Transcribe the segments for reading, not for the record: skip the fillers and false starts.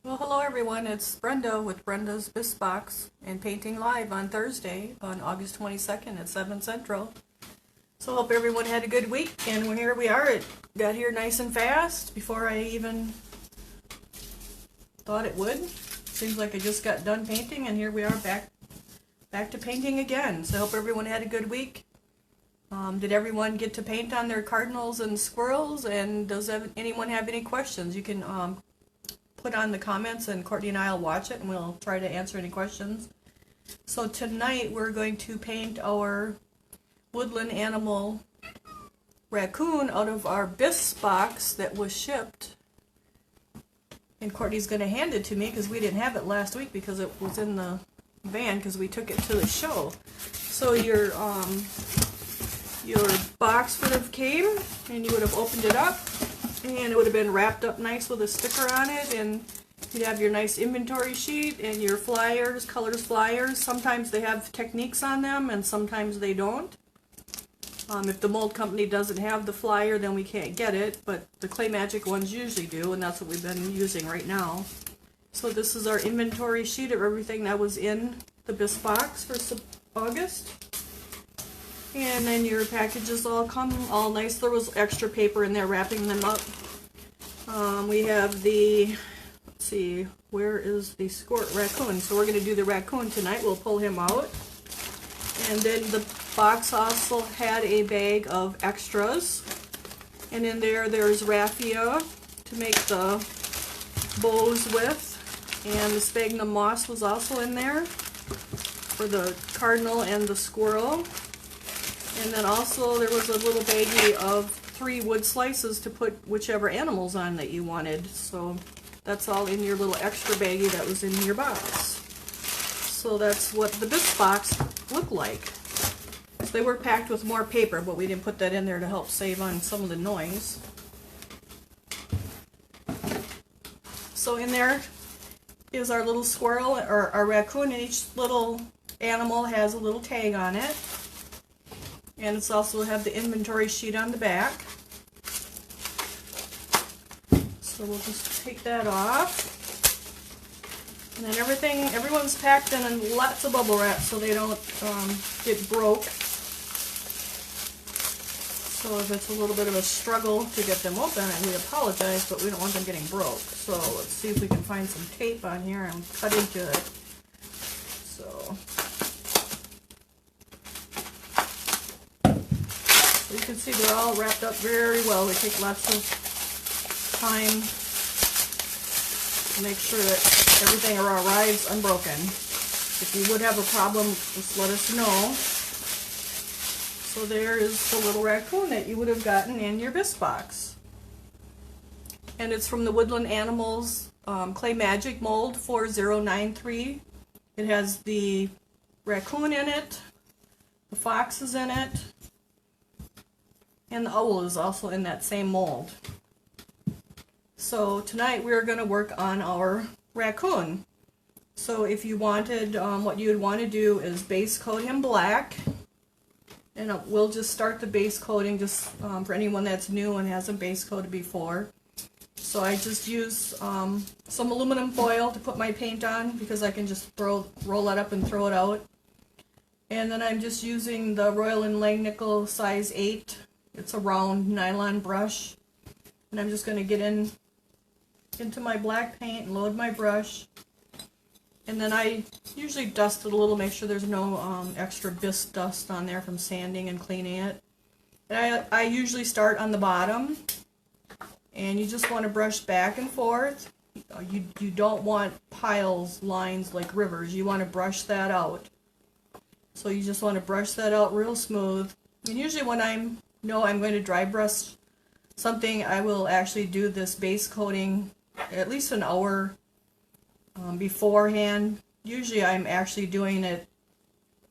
Well, hello everyone. It's Brenda with Brenda's Bisque Box and painting live on Thursday on August 22nd at 7 Central. So hope everyone had a good week, and here we are. It got here nice and fast before I even thought it would. Seems like I just got done painting, and here we are back to painting again. So I hope everyone had a good week. Did everyone get to paint on their cardinals and squirrels? And does anyone have any questions? You can put on the comments, and Courtney and I will watch it and we'll try to answer any questions. So tonight we're going to paint our woodland animal raccoon out of our Bisque box that was shipped, and Courtney's going to hand it to me because we didn't have it last week because it was in the van because we took it to the show. So your box would have came and you would have opened it up, and it would have been wrapped up nice with a sticker on it, and you'd have your nice inventory sheet and your flyers, colors flyers. Sometimes they have techniques on them and sometimes they don't. If the mold company doesn't have the flyer, then we can't get it, but the Clay Magic ones usually do, and that's what we've been using right now. So this is our inventory sheet of everything that was in the Bisque box for August. And then your packages all come all nice. There was extra paper in there wrapping them up. We have the, let's see, where is the raccoon? So we're going to do the raccoon tonight. We'll pull him out. And then the box also had a bag of extras. And in there's raffia to make the bows with. And the sphagnum moss was also in there for the cardinal and the squirrel. And then also there was a little baggie of 3 wood slices to put whichever animals on that you wanted. So that's all in your little extra baggie that was in your box. So that's what the Bisque box looked like. So they were packed with more paper, but we didn't put that in there to help save on some of the noise. So in there is our little squirrel, or our raccoon, and each little animal has a little tag on it. And it's also have the inventory sheet on the back. So we'll just take that off. And then everyone's packed in lots of bubble wrap so they don't get broke. So if it's a little bit of a struggle to get them open, and we apologize, but we don't want them getting broke. So let's see if we can find some tape on here and cut into it. So you can see they're all wrapped up very well. They take lots of time to make sure that everything arrives unbroken. If you would have a problem, just let us know. So there is the little raccoon that you would have gotten in your Bisque box. And it's from the Woodland Animals Clay Magic mold 4093. It has the raccoon in it, the fox is in it, and the owl is also in that same mold. So tonight we're going to work on our raccoon. So if you wanted, what you would want to do is base coat him black. And we'll just start the base coating just for anyone that's new and hasn't base coated before. So I just use some aluminum foil to put my paint on because I can just roll that up and throw it out. And then I'm just using the Royal & Langnickel size 8. It's a round nylon brush, and I'm just going to get into my black paint and load my brush. And then I usually dust it a little, make sure there's no extra Bisque dust on there from sanding and cleaning it. And I usually start on the bottom, and you just want to brush back and forth. You don't want piles, lines like rivers. You want to brush that out. So you just want to brush that out real smooth. And usually when I'm going to dry brush something, I will actually do this base coating at least an hour beforehand. Usually I'm actually doing it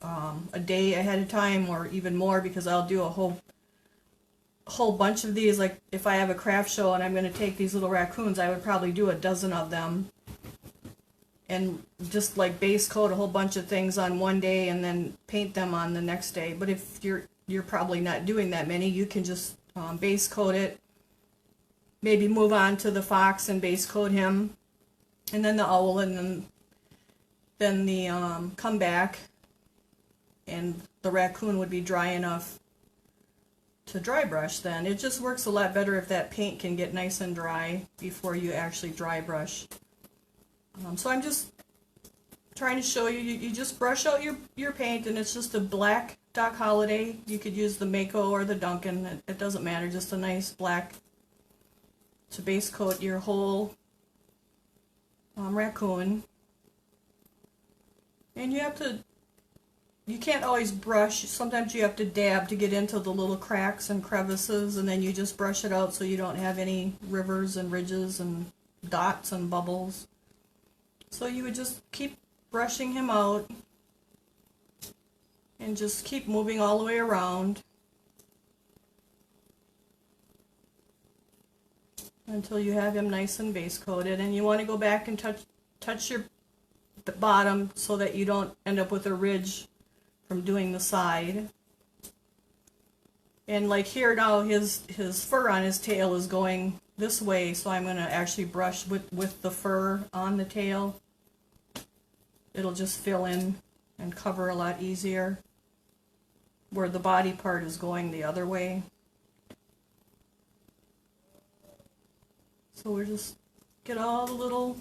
a day ahead of time or even more, because I'll do a whole bunch of these. Like if I have a craft show and I'm going to take these little raccoons, I would probably do a dozen of them and just like base coat a whole bunch of things on one day and then paint them on the next day. But if you're probably not doing that many, you can just base coat it, maybe move on to the fox and base coat him, and then the owl, and then the comeback, and the raccoon would be dry enough to dry brush. Then it just works a lot better if that paint can get nice and dry before you actually dry brush. So I'm just trying to show you, you just brush out your paint, and it's just a black Doc Holliday. You could use the Mako or the Duncan, it doesn't matter, just a nice black to base coat your whole raccoon. And you can't always brush, sometimes you have to dab to get into the little cracks and crevices, and then you just brush it out so you don't have any rivers and ridges and dots and bubbles. So you would just keep brushing him out and just keep moving all the way around until you have him nice and base coated. And you want to go back and touch the bottom so that you don't end up with a ridge from doing the side. And like here now, his fur on his tail is going this way, so I'm going to actually brush with the fur on the tail. It'll just fill in and cover a lot easier, where the body part is going the other way. So we're just get all the little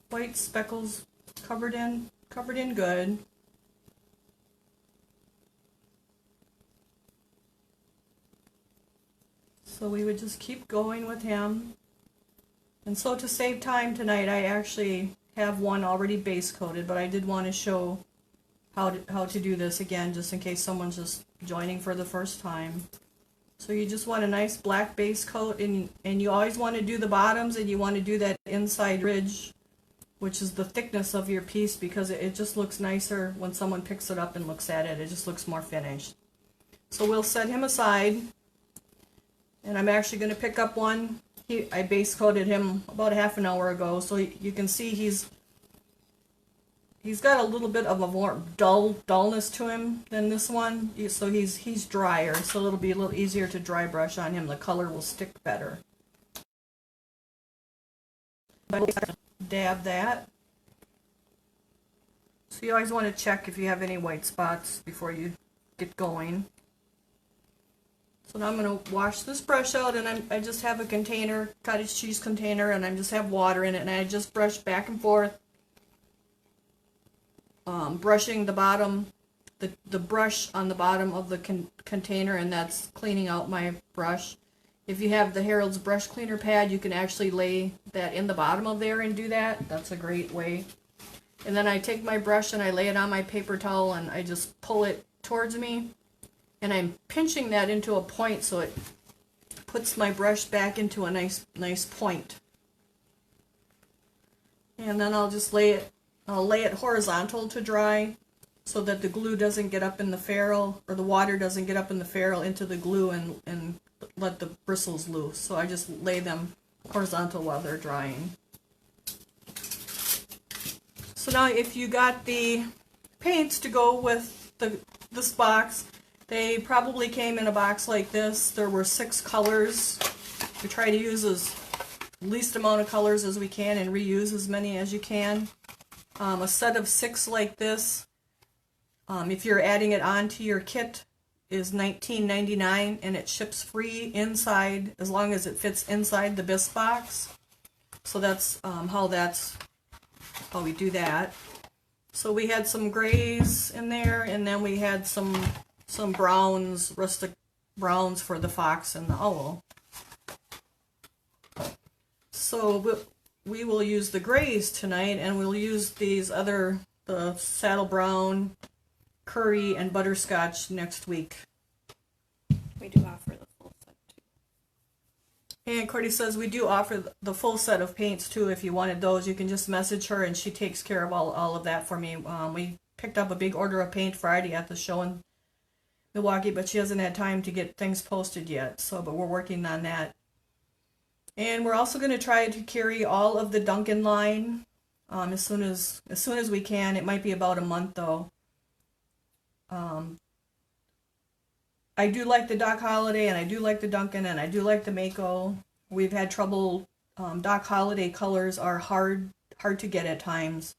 white speckles covered in good. So we would just keep going with him. And so to save time tonight, I actually have one already base coated, but I did want to show how to do this again, just in case someone's just joining for the first time. So you just want a nice black base coat, and you always want to do the bottoms, and you want to do that inside ridge, which is the thickness of your piece, because it just looks nicer when someone picks it up and looks at it. It just looks more finished. So we'll set him aside, and I'm actually going to pick up one. I base coated him about half an hour ago, so you can see he's got a little bit of a more dullness to him than this one. So he's drier, so it'll be a little easier to dry brush on him. The color will stick better. Dab that. So you always want to check if you have any white spots before you get going. So now I'm going to wash this brush out, and I just have a container, cottage cheese container, and I just have water in it, and I just brush back and forth, brushing the bottom, the brush on the bottom of the container, and that's cleaning out my brush. If you have the Harold's brush cleaner pad, you can actually lay that in the bottom of there and do that. That's a great way. And then I take my brush and I lay it on my paper towel, and I just pull it towards me. And I'm pinching that into a point so it puts my brush back into a nice point. And then I'll just lay it horizontal to dry so that the glue doesn't get up in the ferrule, or the water doesn't get up in the ferrule into the glue and let the bristles loose. So I just lay them horizontal while they're drying. So now if you got the paints to go with this box, they probably came in a box like this. There were 6 colors. We try to use as least amount of colors as we can and reuse as many as you can. A set of 6 like this, if you're adding it onto your kit, is $19.99, and it ships free inside as long as it fits inside the Bisque box. So that's how we do that. So we had some grays in there, and then we had some browns, rustic browns for the fox and the owl. So we will use the grays tonight, and we'll use the saddle brown, curry, and butterscotch next week. We do offer the full set too. And Cordy says we do offer the full set of paints too. If you wanted those, you can just message her, and she takes care of all of that for me. We picked up a big order of paint Friday at the show in Milwaukee, but she hasn't had time to get things posted yet. But we're working on that. And we're also going to try to carry all of the Duncan line as soon as we can. It might be about a month though. I do like the Doc Holliday, and I do like the Duncan, and I do like the Mako. We've had trouble. Doc Holliday colors are hard hard to get at times.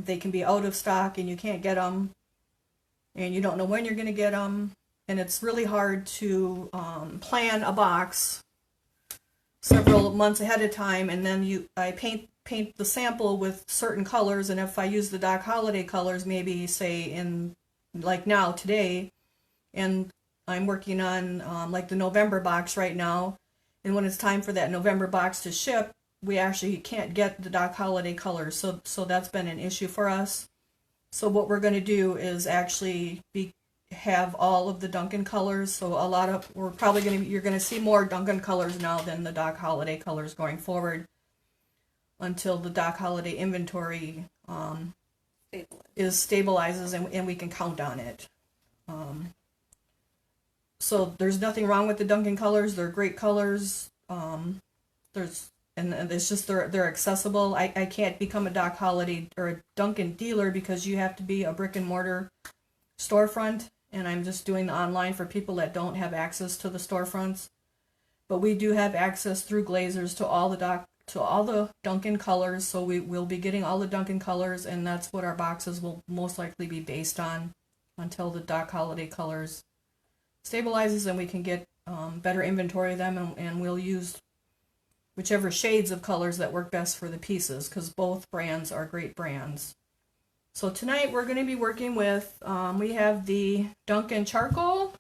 They can be out of stock and you can't get them, and you don't know when you're going to get them, and it's really hard to plan a box several months ahead of time, and then I paint the sample with certain colors, and if I use the Doc Holliday colors, maybe say in like now today, and I'm working on like the November box right now, and when it's time for that November box to ship, we actually can't get the Doc Holliday colors, so that's been an issue for us. So what we're going to do is actually have all of the Duncan colors. So you're going to see more Duncan colors now than the Doc Holliday colors going forward, until the Doc Holliday inventory stabilizes and we can count on it. So there's nothing wrong with the Duncan colors. They're great colors. And it's just they're accessible. I can't become a Doc Holliday or a Duncan dealer because you have to be a brick and mortar storefront, and I'm just doing the online for people that don't have access to the storefronts. But we do have access through Glazers to all the Duncan colors, so we will be getting all the Duncan colors, and that's what our boxes will most likely be based on until the Doc Holliday colors stabilizes and we can get better inventory of them, and we'll use whichever shades of colors that work best for the pieces, because both brands are great brands. So tonight we're going to be working with, we have the Duncan Charcoal,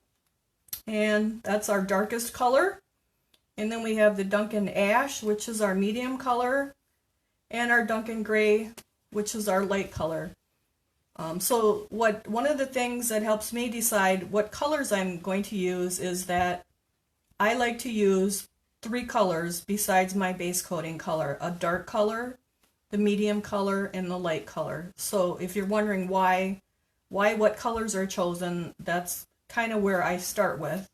and that's our darkest color. And then we have the Duncan Ash, which is our medium color, and our Duncan Grey, which is our light color. So one of the things that helps me decide what colors I'm going to use is that I like to use 3 colors besides my base coating color: a dark color, the medium color, and the light color. So if you're wondering why what colors are chosen, that's kind of where I start with.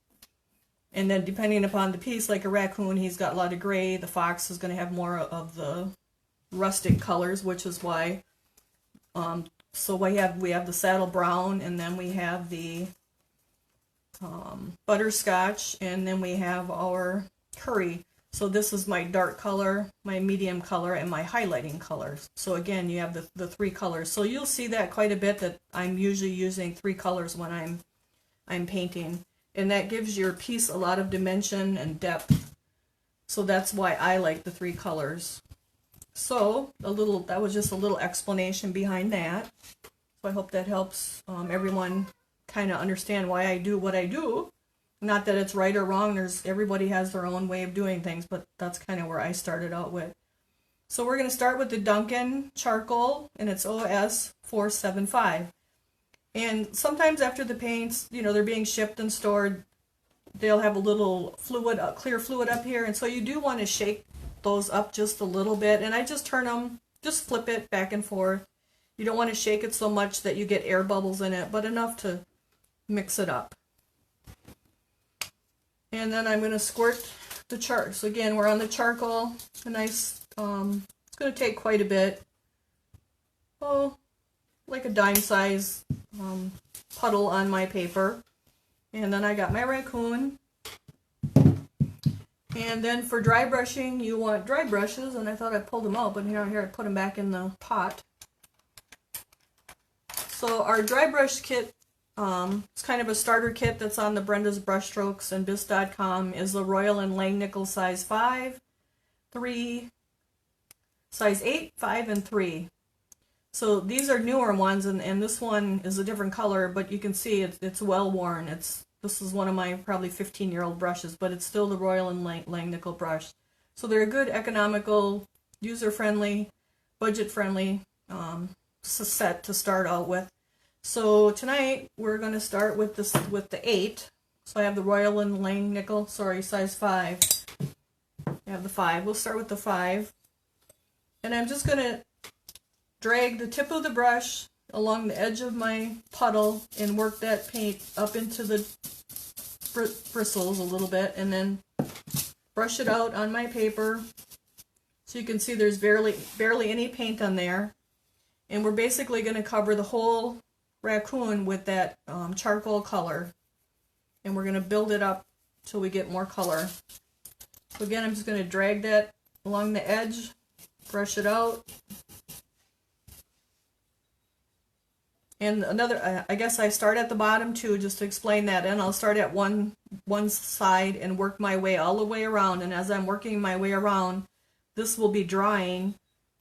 And then depending upon the piece, like a Raccoon, he's got a lot of gray. The Fox is going to have more of the rustic colors, which is why. So we have the saddle brown, and then we have the butterscotch, and then we have our curry. So this is my dark color, my medium color, and my highlighting color. So again, you have the 3 colors. So you'll see that quite a bit, that I'm usually using 3 colors when I'm painting, and that gives your piece a lot of dimension and depth. So that's why I like the 3 colors. So that was just a little explanation behind that. So I hope that helps everyone kind of understand why I do what I do. Not that it's right or wrong. Everybody has their own way of doing things, but that's kind of where I started out with. So we're going to start with the Duncan Charcoal, and it's OS 475. And sometimes after the paints, they're being shipped and stored, they'll have a little fluid, clear fluid up here, and so you do want to shake those up just a little bit. And I just turn them, just flip it back and forth. You don't want to shake it so much that you get air bubbles in it, but enough to mix it up. And then I'm going to squirt the char. So again, we're on the charcoal. A nice, it's going to take quite a bit. Oh, like a dime size puddle on my paper. And then I got my Raccoon. And then for dry brushing, you want dry brushes, and I thought I pulled them out, but here I put them back in the pot. So our dry brush kit, it's kind of a starter kit that's on the Brenda's Brushstrokes and Bisque.com, is the Royal and Langnickel size 5, 3, size 8, 5, and 3. So these are newer ones, and this one is a different color, but you can see it's well worn. This is one of my probably 15-year-old brushes, but it's still the Royal and Langnickel brush. So they're a good, economical, user-friendly, budget-friendly set to start out with. So tonight we're going to start with the 8. So I have the Royal and Langnickel, size 5. I have the 5. We'll start with the 5. And I'm just going to drag the tip of the brush along the edge of my puddle and work that paint up into the bristles a little bit, and then brush it out on my paper. So you can see there's barely any paint on there. And we're basically going to cover the whole Raccoon with that charcoal color. And we're going to build it up till we get more color. So again, I'm just going to drag that along the edge, brush it out. And another, I guess I start at the bottom too, just to explain that. And I'll start at one side and work my way all the way around. And as I'm working my way around, this will be drying.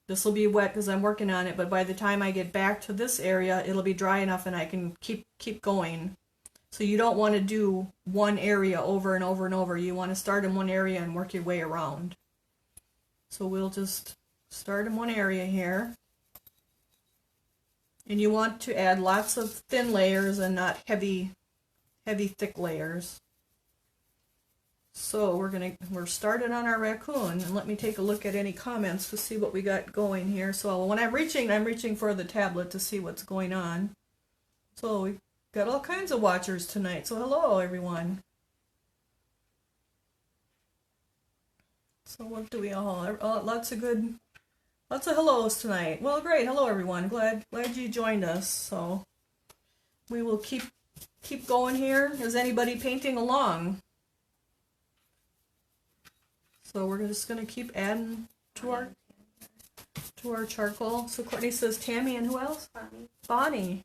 This will be wet because I'm working on it. But by the time I get back to this area, it'll be dry enough and I can keep going. So you don't want to do one area over and over and over. You want to start in one area and work your way around. So we'll just start in one area here. And you want to add lots of thin layers and not heavy, thick layers. So we're started on our raccoon, and let me take a look at any comments to see what we got going here. So when I'm reaching for the tablet to see what's going on. So we got all kinds of watchers tonight. So hello everyone. So what do we all? Lots of hellos tonight. Well, great. Hello, everyone. Glad you joined us. So we will keep going here. Is anybody painting along? So we're just gonna keep adding to our charcoal. So Courtney says Tammy and who else? Bonnie.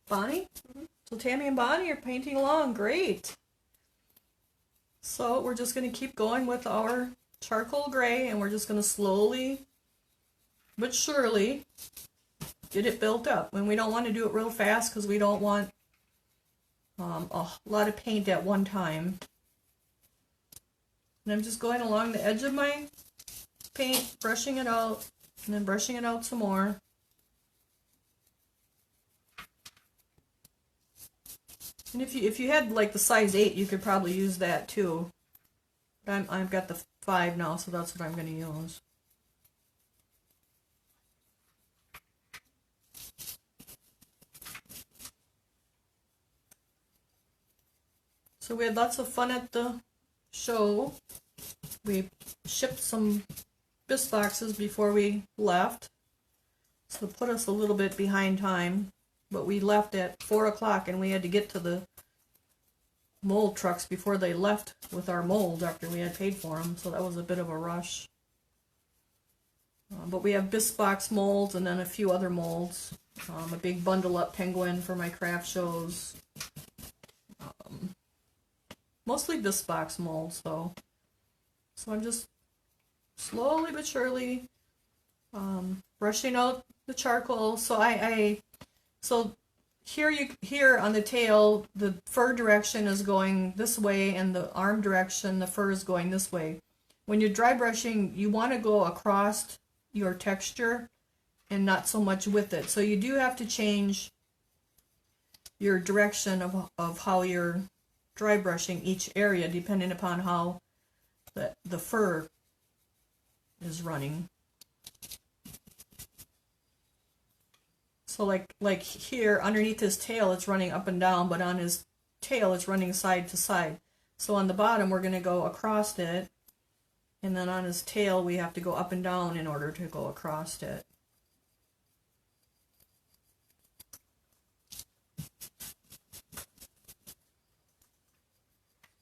Bonnie? Mm-hmm. So Tammy and Bonnie are painting along. Great. So we're just gonna keep going with our charcoal gray, and we're just gonna slowly but surely get it built up. And we don't want to do it real fast because we don't want a lot of paint at one time. And I'm just going along the edge of my paint, brushing it out, and then brushing it out some more. And if you had like the size 8, you could probably use that too. But I've got the 5 now, so that's what I'm going to use. So we had lots of fun at the show. We shipped some Bisque boxes before we left, so it put us a little bit behind time. But we left at 4 o'clock, and we had to get to the mold trucks before they left with our mold after we had paid for them. So that was a bit of a rush. But we have Bisque box molds and then a few other molds. A big bundle up penguin for my craft shows. Mostly Bisque box molds though. So I'm just slowly but surely brushing out the charcoal. So so here on the tail, the fur direction is going this way, and the arm direction, the fur is going this way. When you're dry brushing, you want to go across your texture and not so much with it. So you do have to change your direction of how you're dry brushing each area depending upon how the fur is running. So like here underneath his tail it's running up and down, but on his tail it's running side to side. So on the bottom we're going to go across it, and then on his tail we have to go up and down in order to go across it.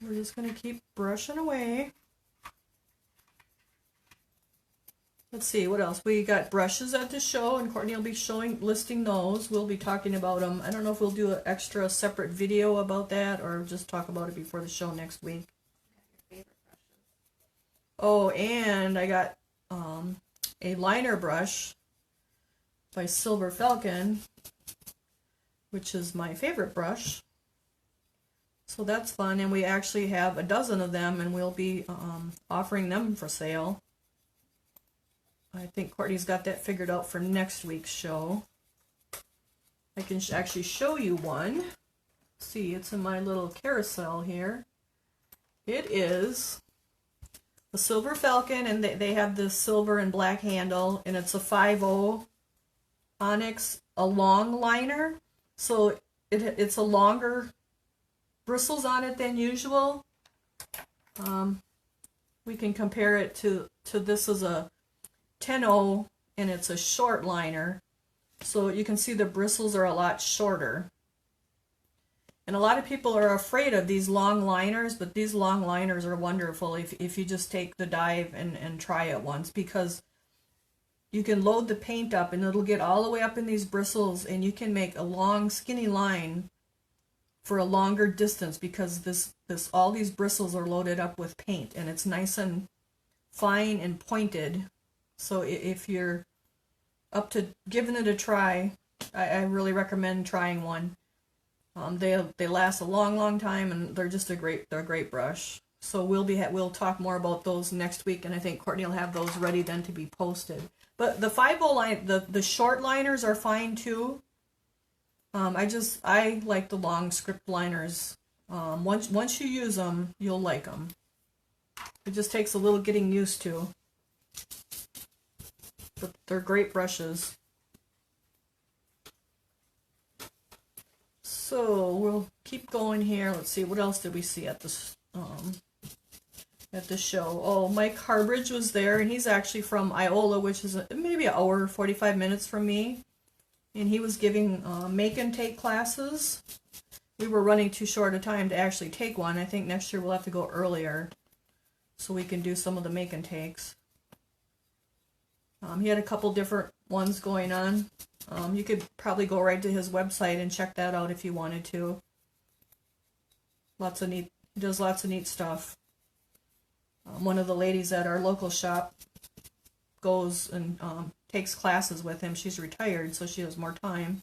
We're just going to keep brushing away. Let's see, what else? We got brushes at the show, and Courtney will be listing those. We'll be talking about them. I don't know if we'll do an extra separate video about that or just talk about it before the show next week. Your favorite brushes. Oh, and I got a liner brush by Silver Falcon, which is my favorite brush. So that's fun, and we actually have a dozen of them, and we'll be offering them for sale. I think Courtney's got that figured out for next week's show. I can actually show you one. See, it's in my little carousel here. It is a Silver Falcon, and they have this silver and black handle, and it's a 5.0 onyx, a long liner. So it's a longer bristles on it than usual. We can compare it to this is a 10.0, and it's a short liner, so you can see the bristles are a lot shorter. And a lot of people are afraid of these long liners, but these long liners are wonderful if you just take the dive and try it once, because you can load the paint up and it'll get all the way up in these bristles, and you can make a long skinny line for a longer distance because this all these bristles are loaded up with paint, and it's nice and fine and pointed. So if you're up to giving it a try, I really recommend trying one. They last a long time, and they're just a great brush. So we'll talk more about those next week, and I think Courtney will have those ready then to be posted. But the 5-0 line, the short liners are fine too. I like the long script liners. Once you use them, you'll like them. It just takes a little getting used to. But they're great brushes. So we'll keep going here. Let's see, what else did we see at this show? Oh, Mike Harbridge was there, and he's actually from Iola, which is maybe an hour, 45 minutes from me. And he was giving make and take classes. We were running too short a time to actually take one. I think next year we'll have to go earlier so we can do some of the make and takes. He had a couple different ones going on. You could probably go right to his website and check that out if you wanted to. He does lots of neat stuff. One of the ladies at our local shop goes and takes classes with him. She's retired, so she has more time.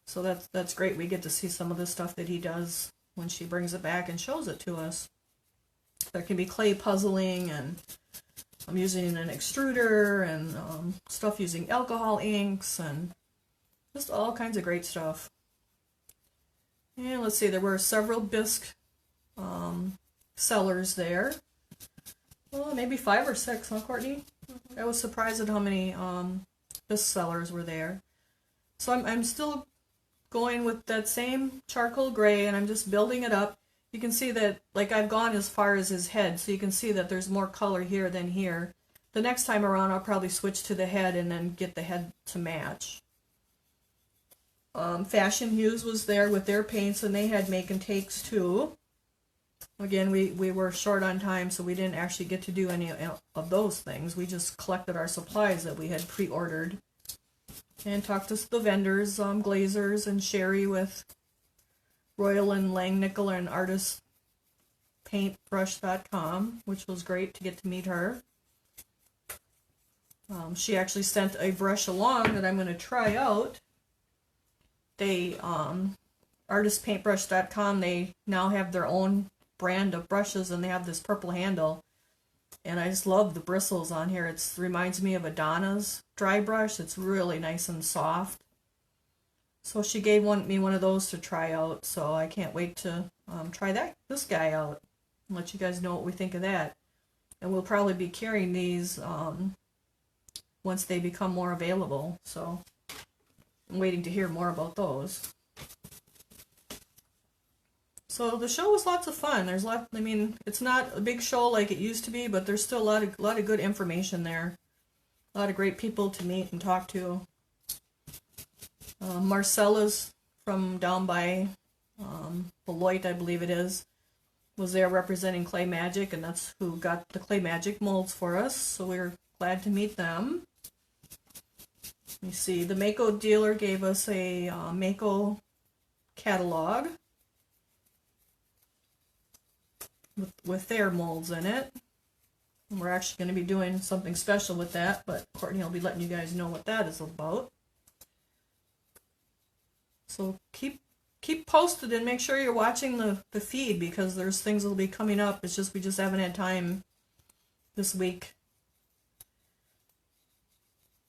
So that's great. We get to see some of the stuff that he does when she brings it back and shows it to us. There can be clay puzzling, and I'm using an extruder, and stuff using alcohol inks, and just all kinds of great stuff. And let's see, there were several Bisque sellers there. Well, maybe 5 or 6, huh, Courtney? I was surprised at how many Bisque sellers were there. So I'm still going with that same charcoal gray, and I'm just building it up. You can see that, like, I've gone as far as his head, so you can see that there's more color here than here. The next time around, I'll probably switch to the head and then get the head to match. Fashion Hues was there with their paints, and they had make and takes too. Again, we were short on time, so we didn't actually get to do any of those things. We just collected our supplies that we had pre-ordered and talked to the vendors, Glazers and Sherry with Royal and Langnickel and artistpaintbrush.com, which was great to get to meet her. She actually sent a brush along that I'm going to try out. They, artistpaintbrush.com, they now have their own brand of brushes, and they have this purple handle. And I just love the bristles on here. It reminds me of a Donna's dry brush. It's really nice and soft. So she gave me one of those to try out. So I can't wait to try this guy out and let you guys know what we think of that. And we'll probably be carrying these once they become more available. So I'm waiting to hear more about those. So the show was lots of fun. I mean, it's not a big show like it used to be, but there's still a lot of good information there. A lot of great people to meet and talk to. Marcella's from down by Beloit, I believe it is, was there representing Clay Magic, and that's who got the Clay Magic molds for us. So we were glad to meet them. Let me see. The Mako dealer gave us a Mako catalog with their molds in it. And we're actually going to be doing something special with that, but Courtney will be letting you guys know what that is about. So keep posted and make sure you're watching the feed, because there's things that will be coming up. It's just we just haven't had time this week.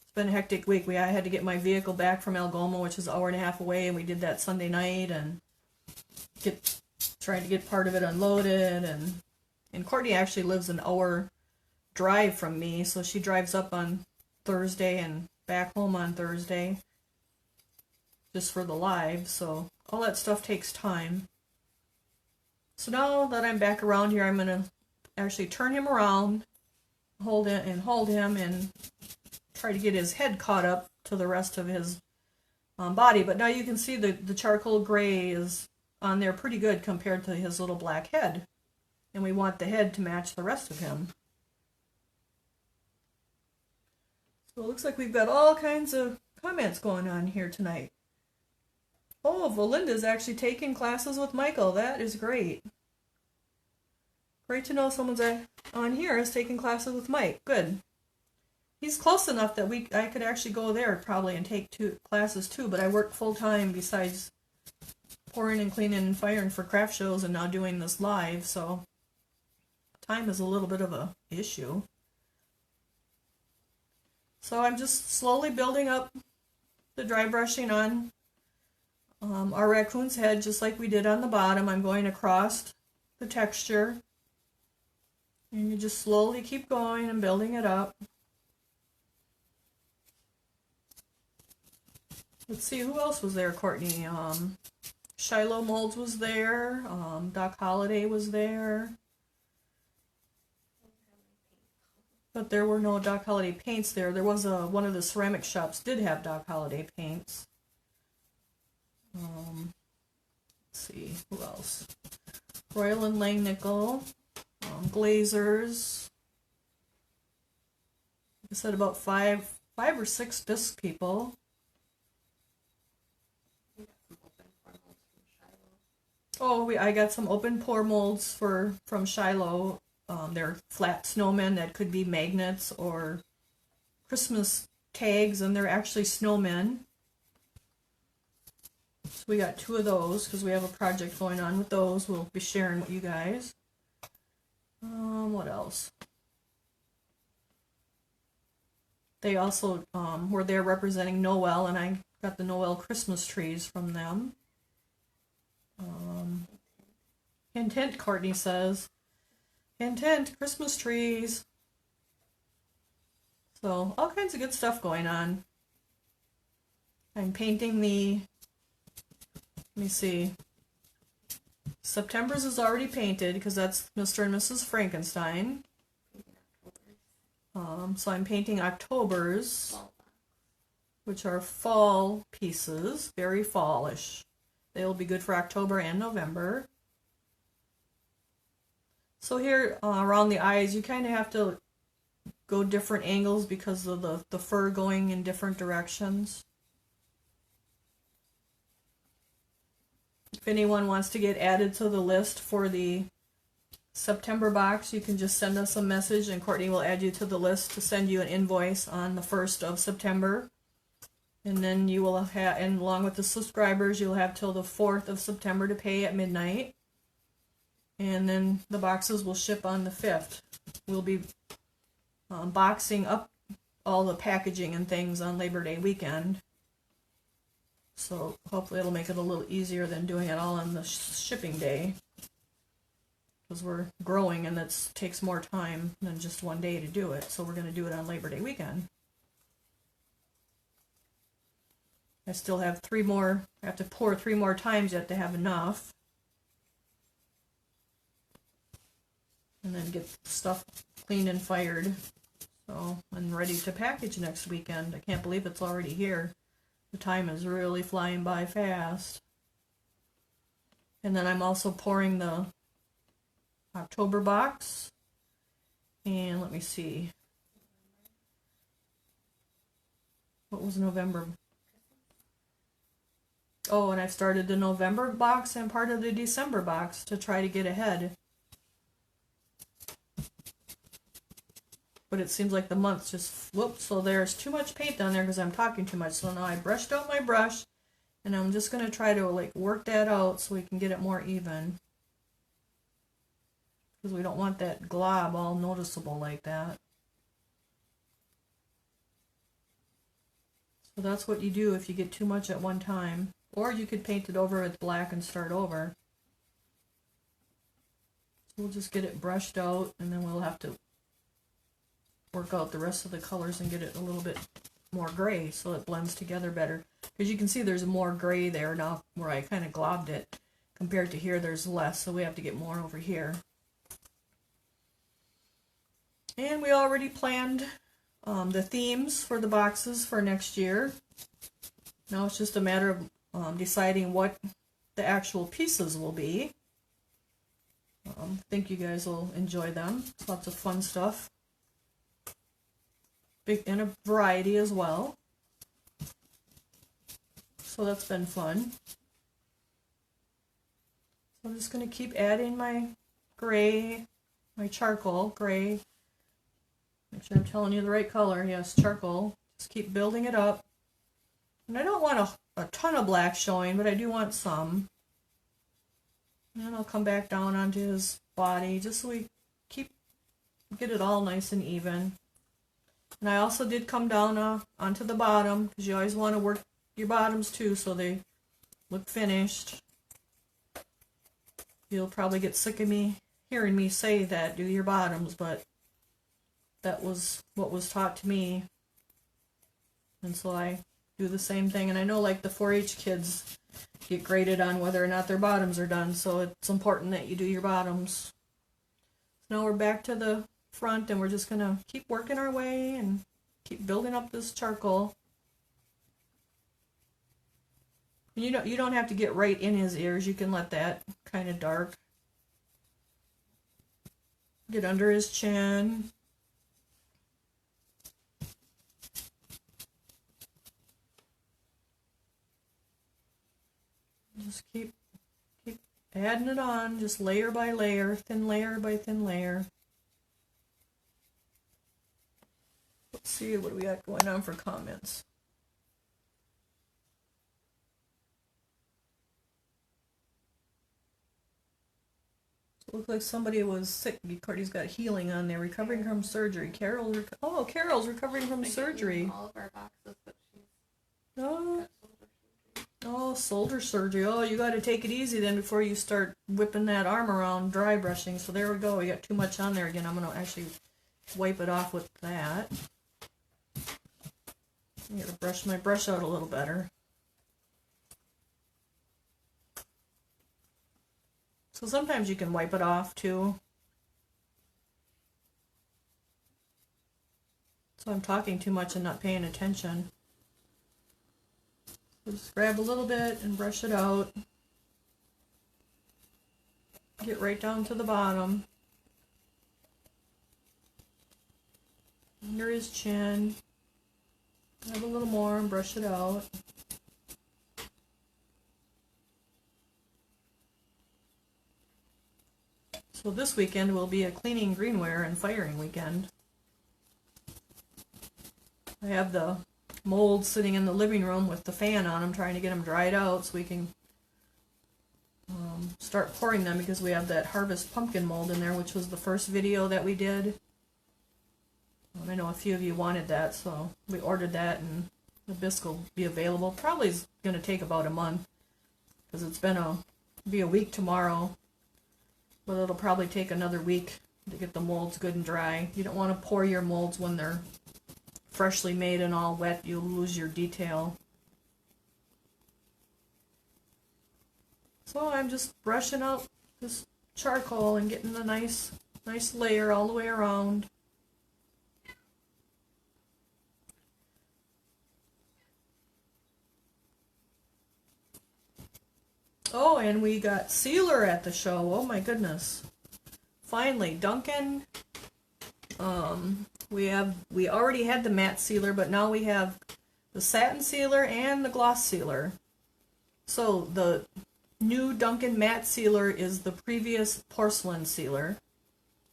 It's been a hectic week. I had to get my vehicle back from Algoma, which is an hour and a half away, and we did that Sunday night, and trying to get part of it unloaded, and Courtney actually lives an hour drive from me, so she drives up on Thursday and back home on Thursday just for the live. So all that stuff takes time. So now that I'm back around here, I'm going to actually turn him around, hold him and try to get his head caught up to the rest of his body. But now you can see the charcoal gray is on there pretty good compared to his little black head, and we want the head to match the rest of him. So it looks like we've got all kinds of comments going on here tonight. Oh, Valinda's actually taking classes with Michael. That is great. Great to know someone's on here is taking classes with Mike. Good. He's close enough that I could actually go there probably and take 2 classes too, but I work full time besides pouring and cleaning and firing for craft shows and now doing this live, so time is a little bit of a issue. So I'm just slowly building up the dry brushing on our raccoon's head, just like we did on the bottom. I'm going across the texture, and you just slowly keep going and building it up. Let's see, who else was there, Courtney? Shiloh Molds was there. Doc Holliday was there. But there were no Doc Holliday paints there. There was one of the ceramic shops did have Doc Holliday paints. Let's see, who else? Royal and Langnickel. Glazers. Like I said, about five or six Bisque people. Oh, I got some open pour molds from Shiloh. They're flat snowmen that could be magnets or Christmas tags, and they're actually snowmen. So we got 2 of those because we have a project going on with those. We'll be sharing with you guys. What else? They also were there representing Noel, and I got the Noel Christmas trees from them. Hint, hint, Courtney says. Hint, hint, Christmas trees. So, all kinds of good stuff going on. I'm painting let me see. September's is already painted because that's Mr. and Mrs. Frankenstein. So I'm painting October's, which are fall pieces, very fallish. They'll be good for October and November. So here around the eyes, you kind of have to go different angles because of the fur going in different directions. If anyone wants to get added to the list for the September box, you can just send us a message and Courtney will add you to the list to send you an invoice on the 1st of September. And then you will have, and along with the subscribers, you'll have till the 4th of September to pay at midnight. And then the boxes will ship on the 5th. We'll be boxing up all the packaging and things on Labor Day weekend. So hopefully it'll make it a little easier than doing it all on the shipping day. Because we're growing and it takes more time than just one day to do it. So we're going to do it on Labor Day weekend. I still have 3 more. I have to pour 3 more times yet to have enough. And then get stuff cleaned and fired. So I'm ready to package next weekend. I can't believe it's already here. The time is really flying by fast. And then I'm also pouring the October box. And let me see. What was November? Oh, and I've started the November box and part of the December box to try to get ahead. But it seems like the months just whoops. So there's too much paint down there because I'm talking too much. So now I brushed out my brush, and I'm just going to try to like work that out so we can get it more even. Because we don't want that glob all noticeable like that. So that's what you do if you get too much at one time. Or you could paint it over with black and start over. So we'll just get it brushed out, and then we'll have to work out the rest of the colors and get it a little bit more gray so it blends together better. Because you can see there's more gray there now where I kind of globbed it. Compared to here, there's less, so we have to get more over here. And we already planned the themes for the boxes for next year. Now it's just a matter of deciding what the actual pieces will be. I think you guys will enjoy them. It's lots of fun stuff. in a variety as well. So that's been fun. So I'm just going to keep adding my gray, my charcoal gray. Make sure I'm telling you the right color. Yes, charcoal. Just keep building it up. And I don't want a ton of black showing, but I do want some. And then I'll come back down onto his body just so we get it all nice and even. And I also did come down onto the bottom, because you always want to work your bottoms too so they look finished. You'll probably get sick of me hearing me say that, do your bottoms, but that was what was taught to me. And so I do the same thing. And I know like the 4-H kids get graded on whether or not their bottoms are done, so it's important that you do your bottoms. So now we're back to the front, and we're just going to keep working our way and keep building up this charcoal. And you don't have to get right in his ears. You can let that kind of dark get under his chin. Just keep adding it on, just layer by layer, thin layer by thin layer. Let's see what we got going on for comments. It looked like somebody was sick. Courtney's got healing on there, recovering from surgery. Carol's recovering from surgery. All of our boxes, but she's Oh. Oh, shoulder surgery. Oh, you got to take it easy then before you start whipping that arm around dry brushing. So there we go. We got too much on there again. I'm going to actually wipe it off with that. I got to brush my brush out a little better. So sometimes you can wipe it off too. So I'm talking too much and not paying attention. Just grab a little bit and brush it out. Get right down to the bottom. Under his chin. Grab a little more and brush it out. So this weekend will be a cleaning greenware and firing weekend. I have the molds sitting in the living room with the fan on them, trying to get them dried out so we can start pouring them, because we have that harvest pumpkin mold in there, which was the first video that we did. I know a few of you wanted that, so we ordered that, and the bisque will be available. Probably is going to take about a month, because it's be a week tomorrow, but it'll probably take another week to get the molds good and dry. You don't want to pour your molds when they're freshly made and all wet. You'll lose your detail. So I'm just brushing out this charcoal and getting a nice layer all the way around. Oh, and we got sealer at the show. Oh my goodness. Finally, Duncan. We already had the matte sealer, but now we have the satin sealer and the gloss sealer. So the new Duncan matte sealer is the previous porcelain sealer.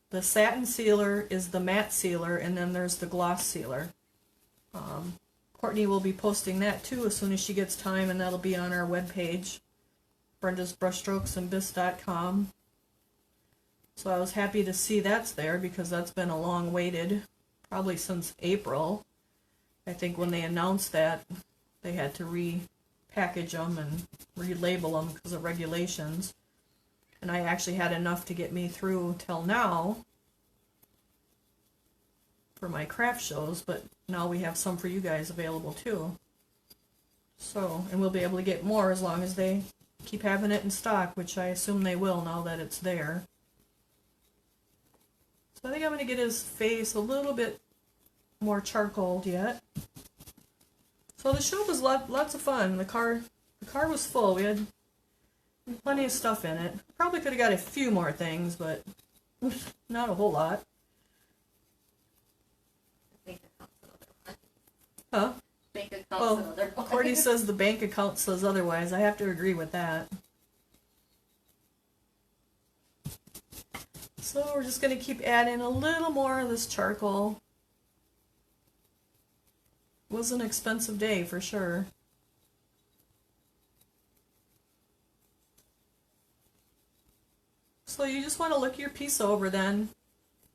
The satin sealer is the matte sealer, and then there's the gloss sealer. Courtney will be posting that too as soon as she gets time, and that'll be on our webpage, brendasbrushstrokesandbisque.com. So I was happy to see that's there, because that's been a long waited, probably since April. I think when they announced that, they had to repackage them and relabel them because of regulations. And I actually had enough to get me through till now for my craft shows, but now we have some for you guys available too. So, and we'll be able to get more as long as they keep having it in stock, which I assume they will now that it's there. So I think I'm going to get his face a little bit more charcoaled yet. So the show was lots of fun. The car was full. We had plenty of stuff in it. Probably could have got a few more things, but not a whole lot. I think it helps another Huh? Bank account Oh, said otherwise. Courtney says the bank account says otherwise. I have to agree with that. So we're just going to keep adding a little more of this charcoal. It was an expensive day for sure. So you just want to look your piece over then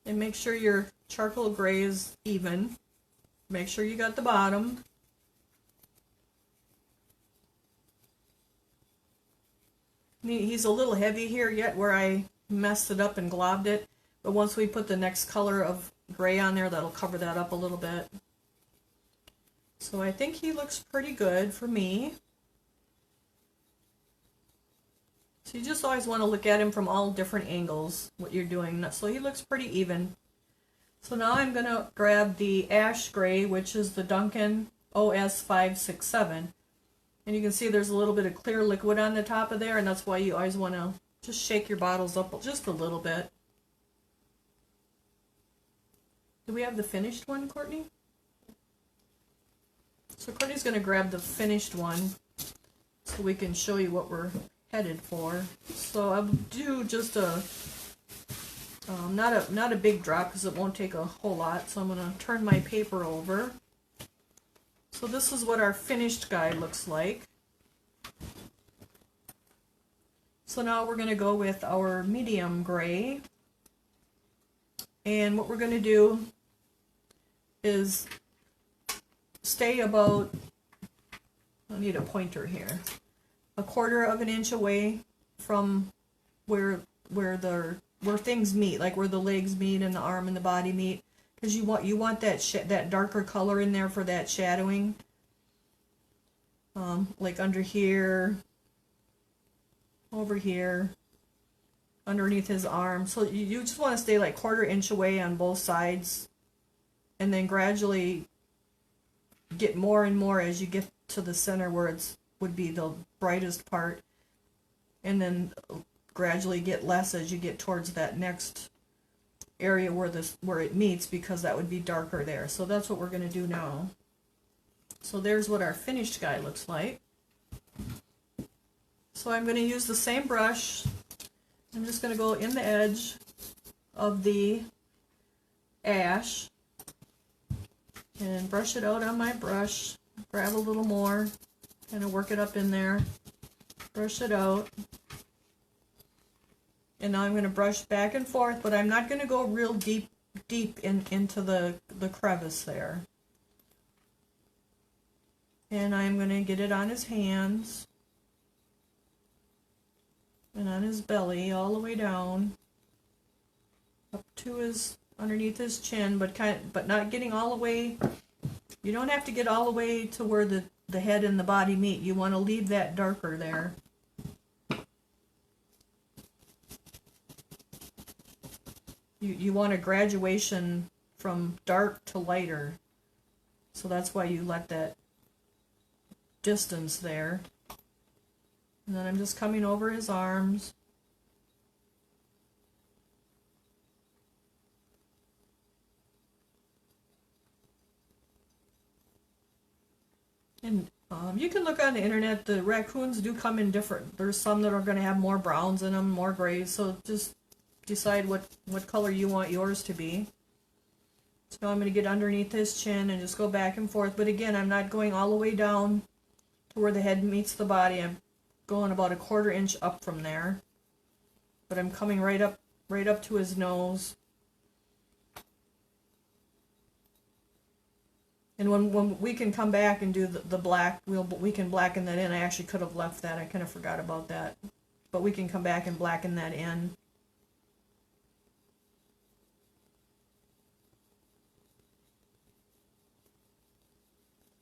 and make sure your charcoal gray is even. Make sure you got the bottom. He's a little heavy here yet where I messed it up and globbed it, but once we put the next color of gray on there, that'll cover that up a little bit. So I think he looks pretty good for me. So you just always want to look at him from all different angles, what you're doing. So he looks pretty even. So now I'm going to grab the Ash Gray, which is the Duncan OS 567. And you can see there's a little bit of clear liquid on the top of there, and that's why you always want to just shake your bottles up just a little bit. Do we have the finished one, Courtney? So Courtney's going to grab the finished one so we can show you what we're headed for. So I'll do just a not a big drop because it won't take a whole lot. So I'm going to turn my paper over. So this is what our finished guy looks like. So now we're going to go with our medium gray. And what we're going to do is stay about, I need a pointer here, 1/4 of an inch away from where things meet, like where the legs meet and the arm and the body meet, because you want that darker color in there for that shadowing, like under here, over here, underneath his arm. So you just want to stay like 1/4 inch away on both sides, and then gradually get more and more as you get to the center where it's would be the brightest part, and then gradually get less as you get towards that next area where it meets, because that would be darker there. So that's what we're going to do now. So there's what our finished guy looks like. So I'm going to use the same brush. I'm just going to go in the edge of the ash and brush it out on my brush. Grab a little more, kind of work it up in there, brush it out. And now I'm going to brush back and forth, but I'm not going to go real deep into the crevice there. And I'm going to get it on his hands and on his belly all the way down up to his underneath his chin, but not getting all the way. You don't have to get all the way to where the head and the body meet. You want to leave that darker there. You want a graduation from dark to lighter. So that's why you let that distance there. And then I'm just coming over his arms. And you can look on the internet. The raccoons do come in different. There's some that are going to have more browns in them, more grays. So just decide what color you want yours to be. So now I'm going to get underneath his chin and just go back and forth. But again, I'm not going all the way down to where the head meets the body. I'm going about 1/4 inch up from there. But I'm coming right up to his nose. And when we can come back and do the black, we can blacken that in. I actually could have left that. I kind of forgot about that. But we can come back and blacken that in.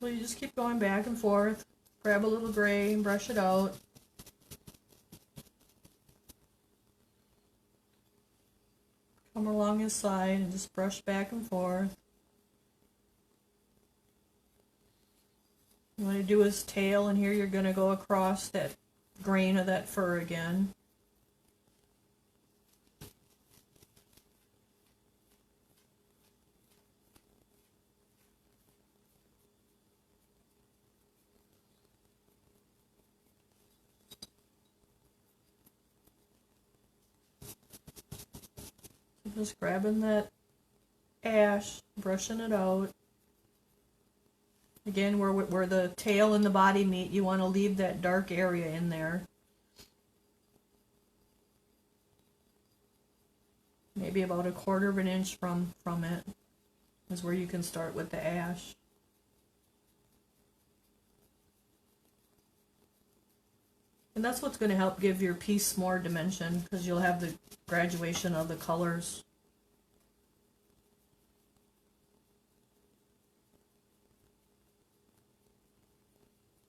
So you just keep going back and forth. Grab a little gray and brush it out. Come along his side and just brush back and forth. You want to do his tail, and here you're going to go across that grain of that fur again. Just grabbing that ash, brushing it out. Again, where the tail and the body meet, you want to leave that dark area in there. Maybe about 1/4 of an inch from it is where you can start with the ash. And that's what's going to help give your piece more dimension, because you'll have the graduation of the colors.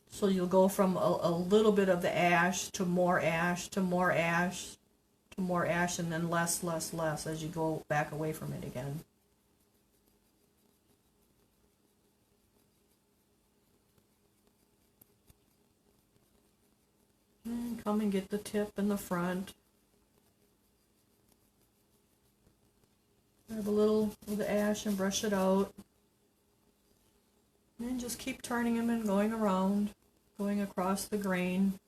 So you'll go from a little bit of the ash to more ash to more ash to more ash, and then less, less, less as you go back away from it again. And come and get the tip and the front. Grab a little of the ash and brush it out. And just keep turning them and going around, going across the grain.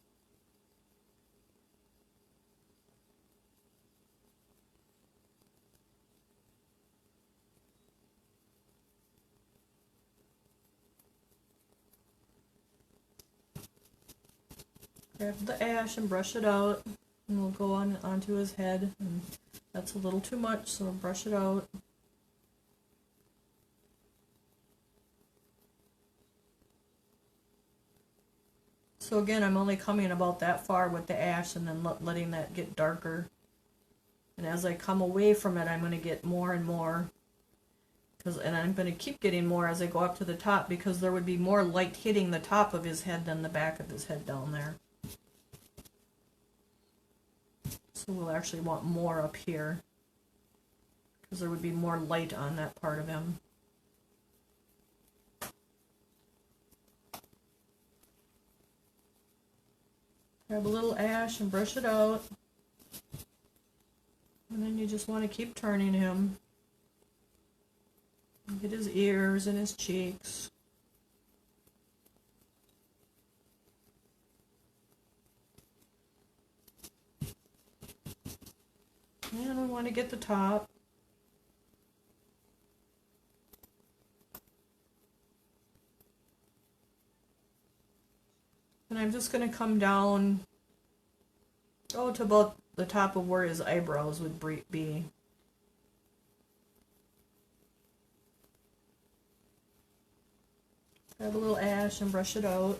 Grab the ash and brush it out, and we'll go onto his head. And that's a little too much, so brush it out. So again, I'm only coming about that far with the ash, and then letting that get darker. And as I come away from it, I'm going to get more and more. And I'm going to keep getting more as I go up to the top, because there would be more light hitting the top of his head than the back of his head down there. So we'll actually want more up here, because there would be more light on that part of him. Grab a little ash and brush it out. And then you just want to keep turning him. Get his ears and his cheeks. And we want to get the top. And I'm just going to come down, to about the top of where his eyebrows would be. Grab a little ash and brush it out.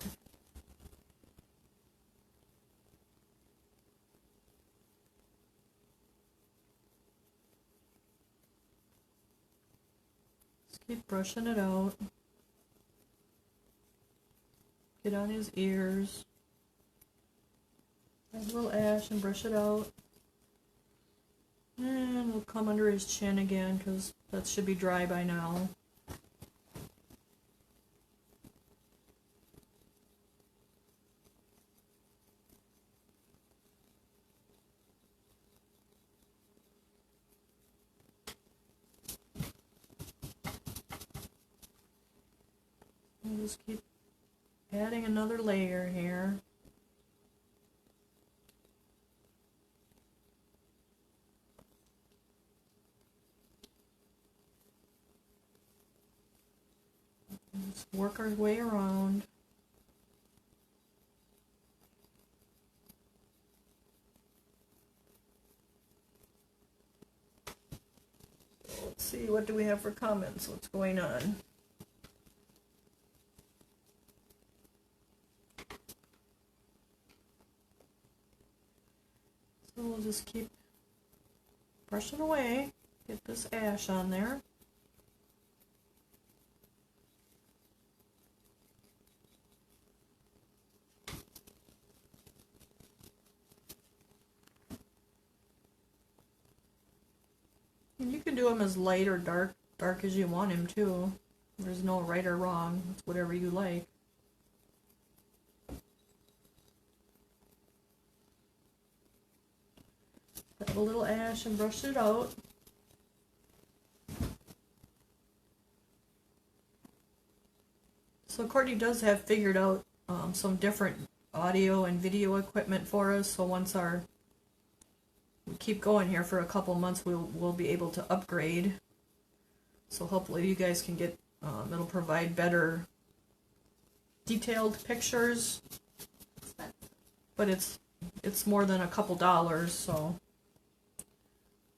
Just keep brushing it out. Get on his ears. Grab a little ash and brush it out. And we'll come under his chin again, because that should be dry by now. We'll just keep adding another layer here. Just work our way around. Let's see, what do we have for comments? What's going on? So we'll just keep brushing away, get this ash on there. And you can do them as light or dark as you want him too. There's no right or wrong. It's whatever you like. Grab a little ash and brush it out. So Courtney does have figured out some different audio and video equipment for us. So once our we keep going here for a couple months, we'll be able to upgrade. So hopefully you guys can get, it'll provide better detailed pictures. But it's more than a couple dollars, so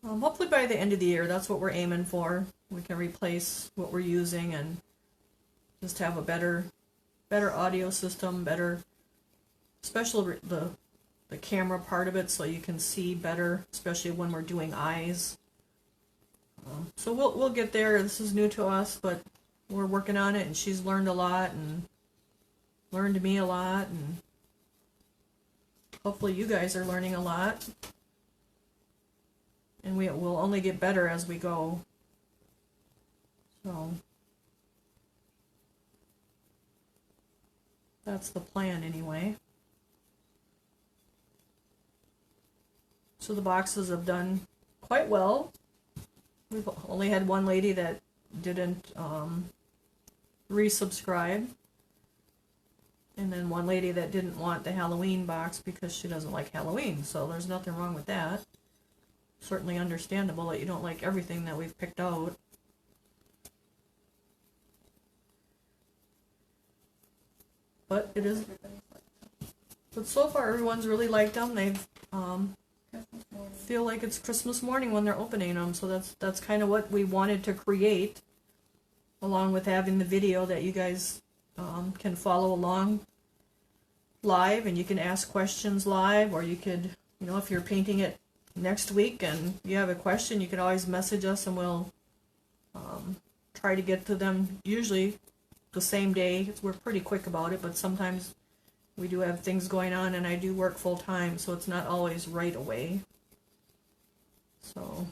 hopefully by the end of the year, that's what we're aiming for. We can replace what we're using and just have a better audio system, better, especially the camera part of it, so you can see better, especially when we're doing eyes. So we'll get there. This is new to us, but we're working on it, and she's learned a lot and learned me a lot, and hopefully you guys are learning a lot. And we will only get better as we go. So that's the plan anyway. So the boxes have done quite well. We've only had one lady that didn't resubscribe. And then one lady that didn't want the Halloween box because she doesn't like Halloween. So there's nothing wrong with that. Certainly understandable that you don't like everything that we've picked out. But it is. But so far everyone's really liked them. They've feel like it's Christmas morning when they're opening them. So that's kind of what we wanted to create, along with having the video that you guys can follow along live, and you can ask questions live, or you could, you know, if you're painting it next week and you have a question, you can always message us and we'll try to get to them usually the same day. We're pretty quick about it, but sometimes we do have things going on, and I do work full time, so it's not always right away. So,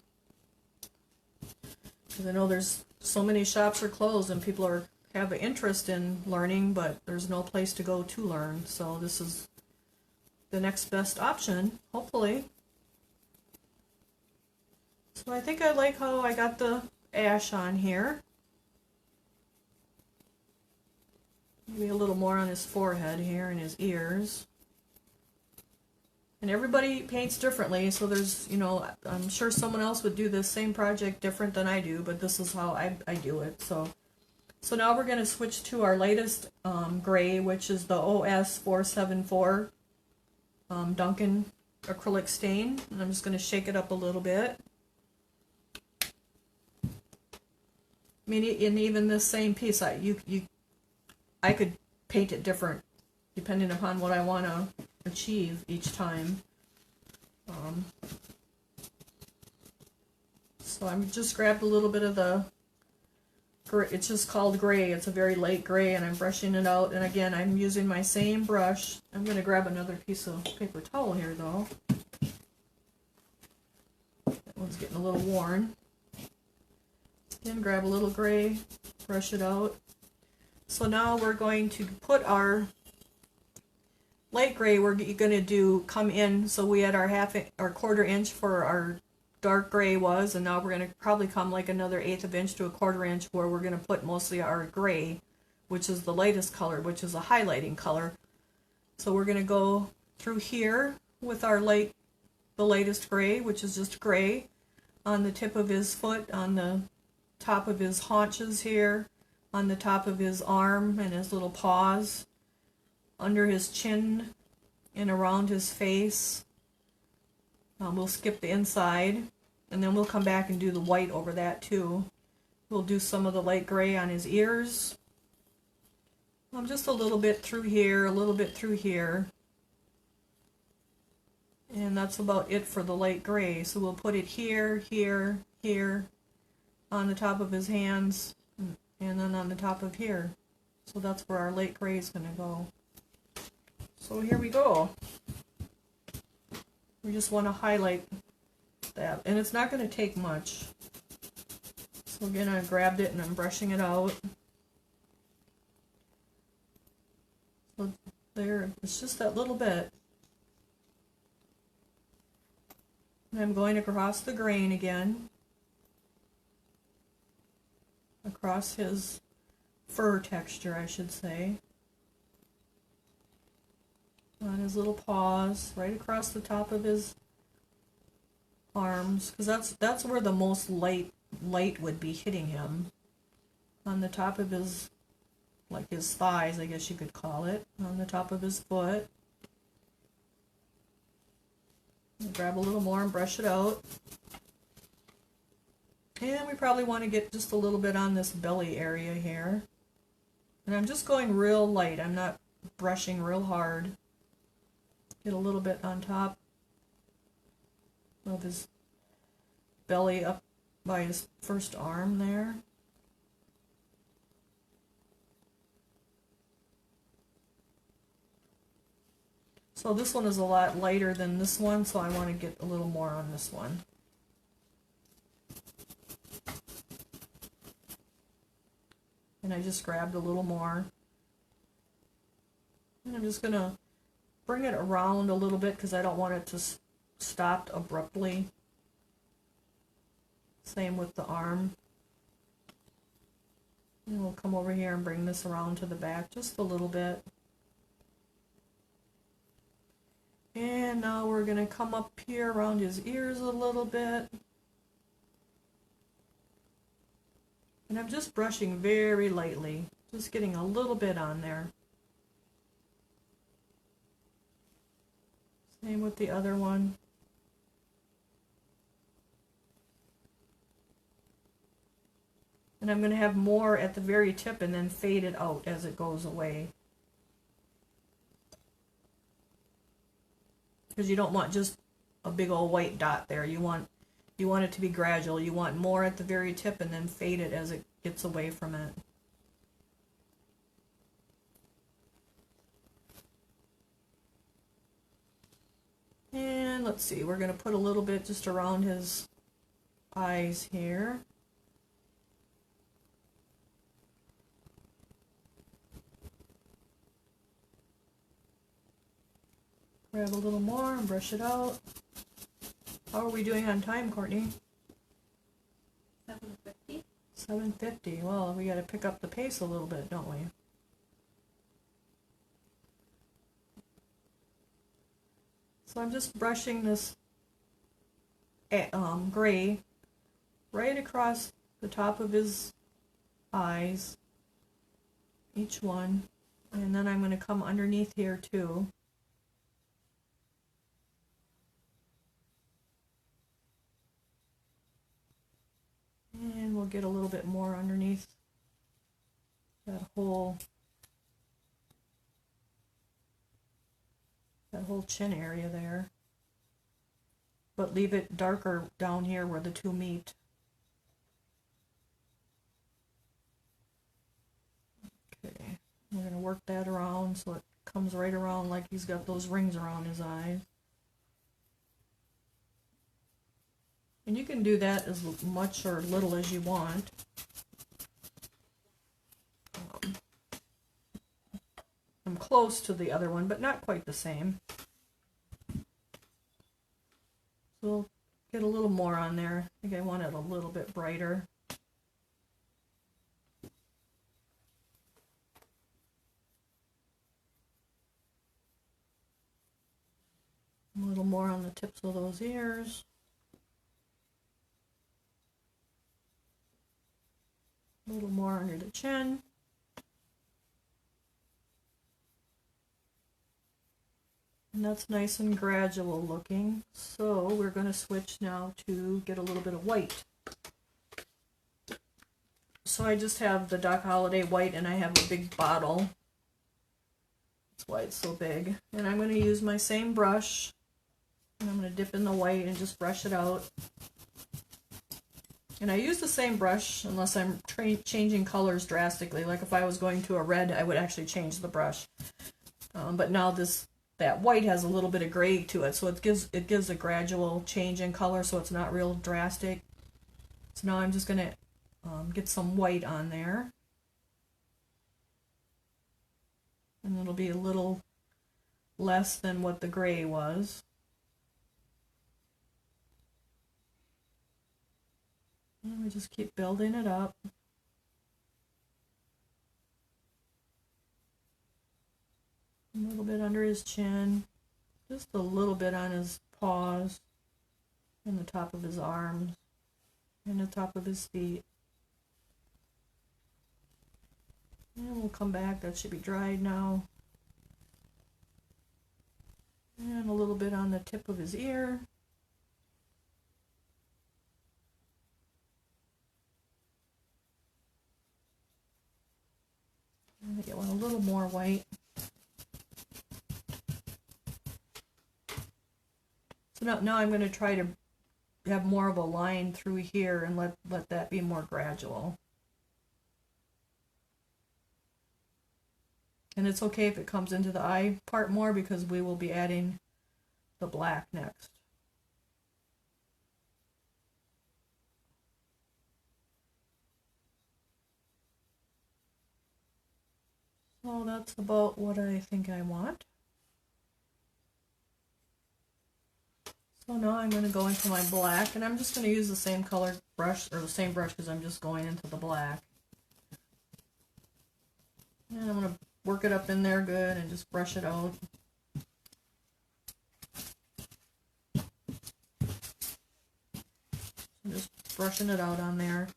because I know there's so many shops are closed and people have an interest in learning, but there's no place to go to learn. So this is the next best option, hopefully. So I think I like how I got the ash on here. Maybe a little more on his forehead here and his ears. And everybody paints differently, so there's, you know, I'm sure someone else would do this same project different than I do, but this is how I do it. So now we're going to switch to our latest gray, which is the OS 474 Duncan acrylic stain. And I'm just going to shake it up a little bit. I mean, and even this same piece, I could paint it different depending upon what I want to achieve each time. So I'm just grabbed a little bit of the gray. It's just called gray. It's a very light gray, and I'm brushing it out. And again, I'm using my same brush. I'm going to grab another piece of paper towel here, though. That one's getting a little worn. Again, grab a little gray, brush it out. So now we're going to put our light gray. We're going to come in. So we had our quarter inch for our dark gray was, and now we're going to probably come like another 1/8 of inch to a 1/4 inch where we're going to put mostly our gray, which is the lightest color, which is a highlighting color. So we're going to go through here with our the lightest gray, which is just gray, on the tip of his foot, on the top of his haunches here, on the top of his arm and his little paws, under his chin and around his face. We'll skip the inside, and then we'll come back and do the white over that too. We'll do some of the light gray on his ears. Just a little bit through here, a little bit through here. And that's about it for the light gray. So we'll put it here, here, here, on the top of his hands, and then on the top of here. So that's where our light gray is going to go. So here we go. We just want to highlight that, and it's not going to take much. So again, I grabbed it and I'm brushing it out. So there, it's just that little bit. And I'm going across the grain again, across his fur texture, I should say. On his little paws, right across the top of his arms, because that's where the most light would be hitting him. On the top of his, like his thighs, I guess you could call it. On the top of his foot. Grab a little more and brush it out. And we probably want to get just a little bit on this belly area here. And I'm just going real light. I'm not brushing real hard. Get a little bit on top of his belly up by his first arm there. So this one is a lot lighter than this one, so I want to get a little more on this one. And I just grabbed a little more. And I'm just going to bring it around a little bit because I don't want it to stop abruptly. Same with the arm. And we'll come over here and bring this around to the back just a little bit. And now we're going to come up here around his ears a little bit. And I'm just brushing very lightly, just getting a little bit on there. Same with the other one. And I'm going to have more at the very tip and then fade it out as it goes away. Because you don't want just a big old white dot there. You want it to be gradual. You want more at the very tip and then fade it as it gets away from it. And let's see, we're going to put a little bit just around his eyes here. Grab a little more and brush it out. How are we doing on time, Courtney? 7:50. 7:50. Well, we got to pick up the pace a little bit, don't we? So I'm just brushing this gray right across the top of his eyes, each one, and then I'm going to come underneath here too. And we'll get a little bit more underneath that whole chin area there. But leave it darker down here where the two meet. Okay, we're going to work that around so it comes right around like he's got those rings around his eyes. And you can do that as much or little as you want. I'm close to the other one, but not quite the same. So we'll get a little more on there. I think I want it a little bit brighter. A little more on the tips of those ears. A little more under the chin. And that's nice and gradual looking. So we're going to switch now to get a little bit of white. So I just have the Doc Holliday white and I have a big bottle. That's why it's so big. And I'm going to use my same brush. And I'm going to dip in the white and just brush it out. And I use the same brush unless I'm changing colors drastically. Like if I was going to a red, I would actually change the brush. But now that white has a little bit of gray to it, so it gives a gradual change in color, so it's not real drastic. So now I'm just going to get some white on there. And it'll be a little less than what the gray was. And we just keep building it up. A little bit under his chin, just a little bit on his paws. and the top of his arms and the top of his feet. And we'll come back. That should be dried now. And a little bit on the tip of his ear. I'm gonna get one a little more white. So now I'm going to try to have more of a line through here and let that be more gradual. And it's okay if it comes into the eye part more because we will be adding the black next. So that's about what I think I want. So now I'm going to go into my black, and I'm just going to use the same color brush, or the same brush, because I'm just going into the black. And I'm going to work it up in there good and just brush it out. I'm just brushing it out on there.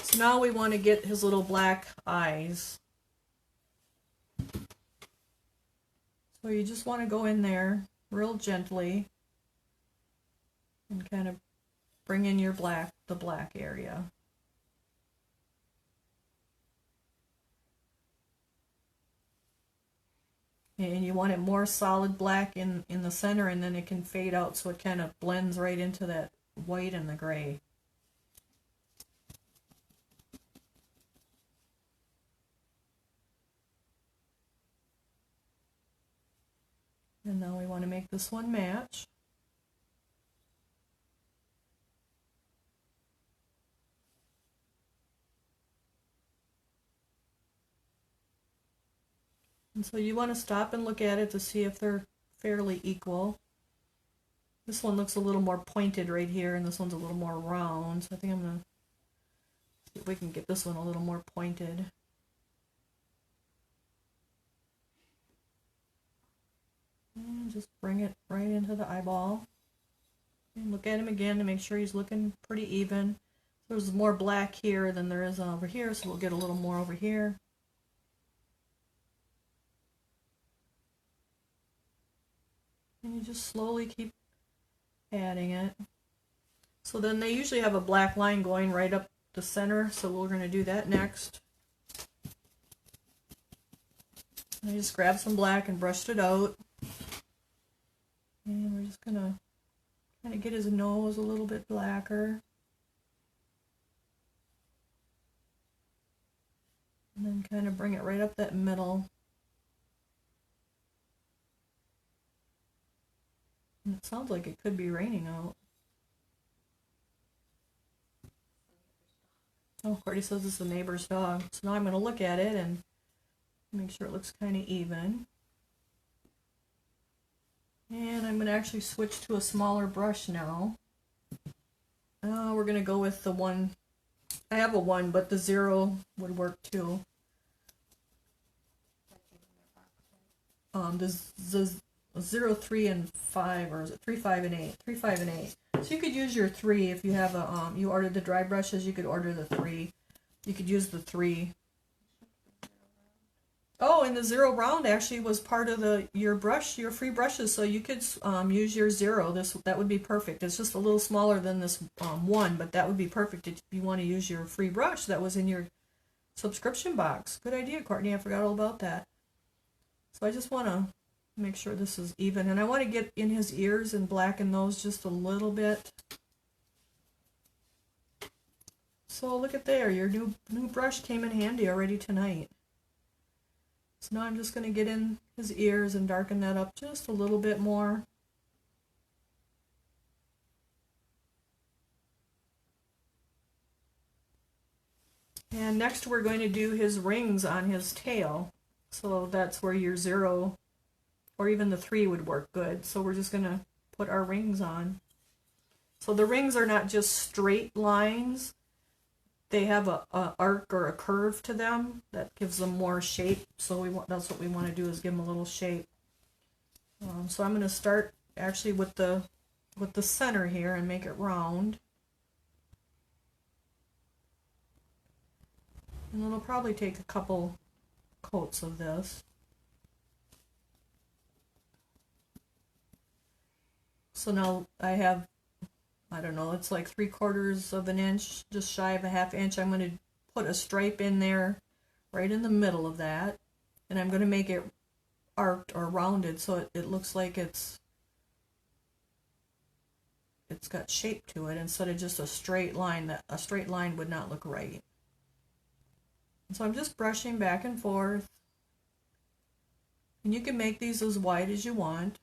So now we want to get his little black eyes. So you just want to go in there real gently and kind of bring in your black, the black area. And you want it more solid black in the center, and then it can fade out so it kind of blends right into that white and the gray. And now we want to make this one match. And so you want to stop and look at it to see if they're fairly equal. This one looks a little more pointed right here, and this one's a little more round. So I think I'm going to see if we can get this one a little more pointed. And just bring it right into the eyeball. And look at him again to make sure he's looking pretty even. There's more black here than there is over here, so we'll get a little more over here. And you just slowly keep adding it. So then they usually have a black line going right up the center, so we're going to do that next. I just grabbed some black and brushed it out. And we're just going to kind of get his nose a little bit blacker. And then kind of bring it right up that middle. And it sounds like it could be raining out. Oh, Courtney says it's the neighbor's dog. So now I'm going to look at it and make sure it looks kind of even. And I'm going to actually switch to a smaller brush now. We're going to go with the one. I have a 1, but the 0 would work too. The 0, 3, and 5, or is it 3, 5, and 8? 3, 5, and 8. So you could use your 3 if you have a you ordered the dry brushes. You could order the 3. You could use the 3. Oh, and the 0 round actually was part of your free brushes. So you could use your 0. That would be perfect. It's just a little smaller than this 1, but that would be perfect if you want to use your free brush that was in your subscription box. Good idea, Courtney. I forgot all about that. So I just want to make sure this is even, and I want to get in his ears and blacken those just a little bit. So look at there, your new brush came in handy already tonight. So now I'm just going to get in his ears and darken that up just a little bit more. And next we're going to do his rings on his tail. So that's where your 0 or even the 3 would work good. So we're just going to put our rings on. So the rings are not just straight lines. They have a arc or a curve to them that gives them more shape. So that's what we want to do, is give them a little shape. So I'm going to start actually with the with the center here and make it round. And it'll probably take a couple coats of this. So now I have, I don't know, it's like 3/4 of an inch, just shy of a ½ inch. I'm going to put a stripe in there right in the middle of that, and I'm going to make it arced or rounded so it looks like it's got shape to it instead of just a straight line. That a straight line would not look right. And so I'm just brushing back and forth, and you can make these as wide as you want.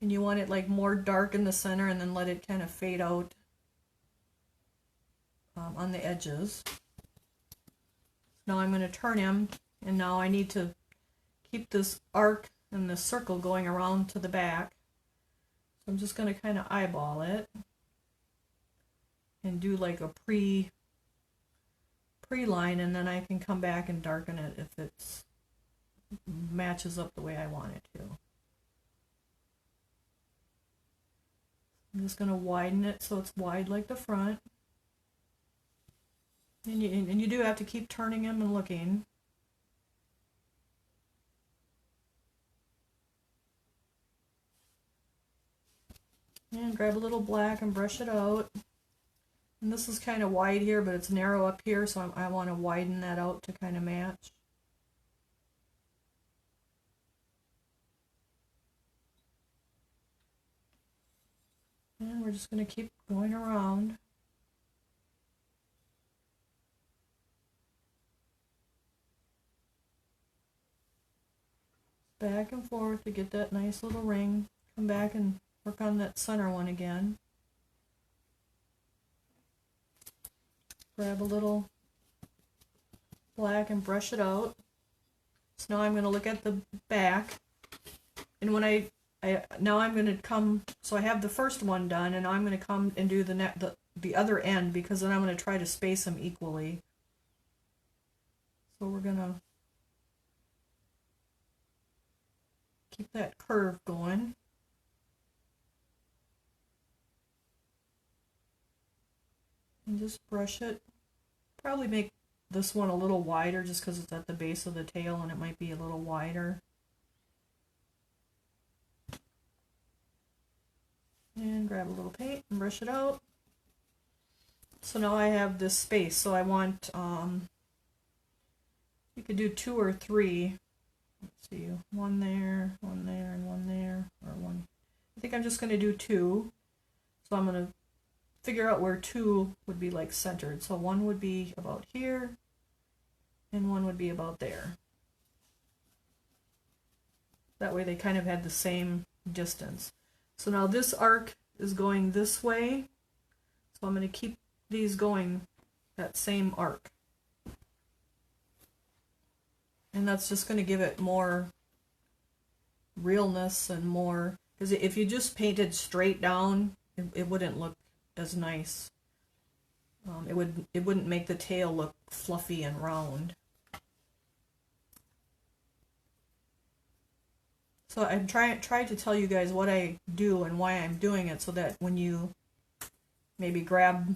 And you want it like more dark in the center and then let it kind of fade out on the edges. Now I'm going to turn him, and now I need to keep this arc and this circle going around to the back. So I'm just going to kind of eyeball it and do like a pre-line, and then I can come back and darken it if it matches up the way I want it to. I'm just going to widen it so it's wide like the front. And you do have to keep turning them and looking. And grab a little black and brush it out. And this is kind of wide here, but it's narrow up here, so I want to widen that out to kind of match. And we're just going to keep going around. Back and forth to get that nice little ring. Come back and work on that center one again. Grab a little black and brush it out. So now I'm going to look at the back. And when now I'm going to come, so I have the first one done, and I'm going to come and do the other end, because then I'm going to try to space them equally. So we're going to keep that curve going. And just brush it. Probably make this one a little wider just because it's at the base of the tail and it might be a little wider. And grab a little paint and brush it out. So now I have this space, so I want, you could do 2 or 3. Let's see, one there, and one there, or one. I think I'm just going to do 2. So I'm going to figure out where 2 would be like centered. So one would be about here, and one would be about there. That way they kind of had the same distance. So now this arc is going this way, so I'm going to keep these going that same arc. And that's just going to give it more realness and more, because if you just painted straight down, it wouldn't look as nice. It wouldn't make the tail look fluffy and round. So I'm trying to tell you guys what I do and why I'm doing it, so that when you maybe grab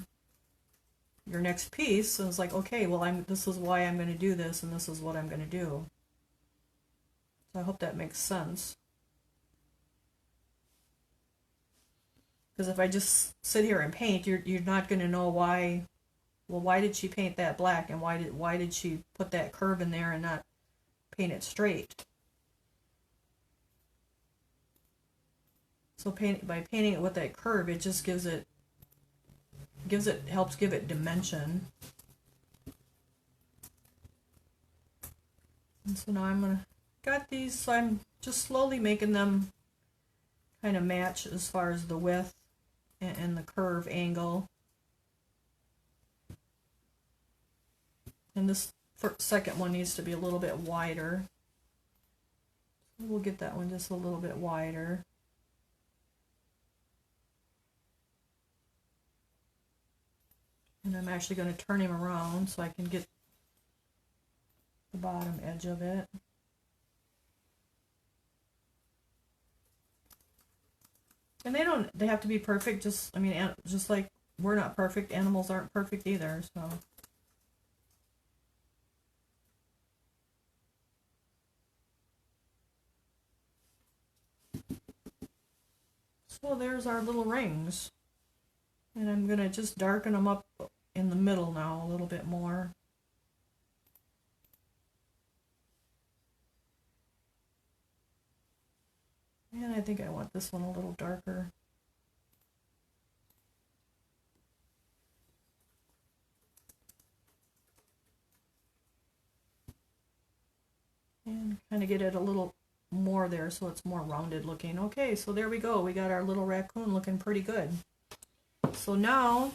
your next piece, and it's like, okay, well, this is why I'm going to do this, and this is what I'm going to do. So I hope that makes sense. Because if I just sit here and paint, you're not going to know why. Well, why did she paint that black, and why did she put that curve in there and not paint it straight? So by painting it with that curve, it just helps give it dimension. And so now got these, so I'm just slowly making them kind of match as far as the width and the curve angle. And this second one needs to be a little bit wider. We'll get that one just a little bit wider. And I'm actually going to turn him around so I can get the bottom edge of it. And they have to be perfect, just, I mean, just like we're not perfect, animals aren't perfect either, so. So there's our little rings. And I'm gonna just darken them up in the middle now a little bit more. And I think I want this one a little darker. And kind of get it a little more there so it's more rounded looking. Okay, so there we go. We got our little raccoon looking pretty good. So now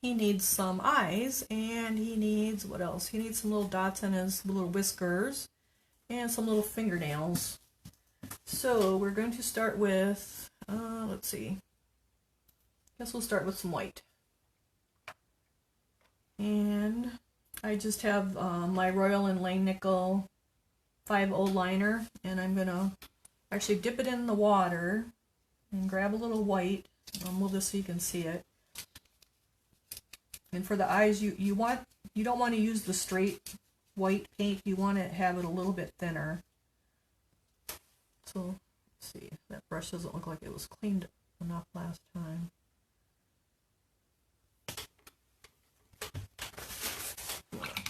he needs some eyes, and he needs, what else? He needs some little dots on his little whiskers and some little fingernails. So we're going to start with, let's see, I guess we'll start with some white. And I just have my Royal and Langnickel 5.0 liner, and I'm going to actually dip it in the water and grab a little white. I'll move this so you can see it. And for the eyes, you don't want to use the straight white paint. You want to have it a little bit thinner. So let's see, that brush doesn't look like it was cleaned enough last time.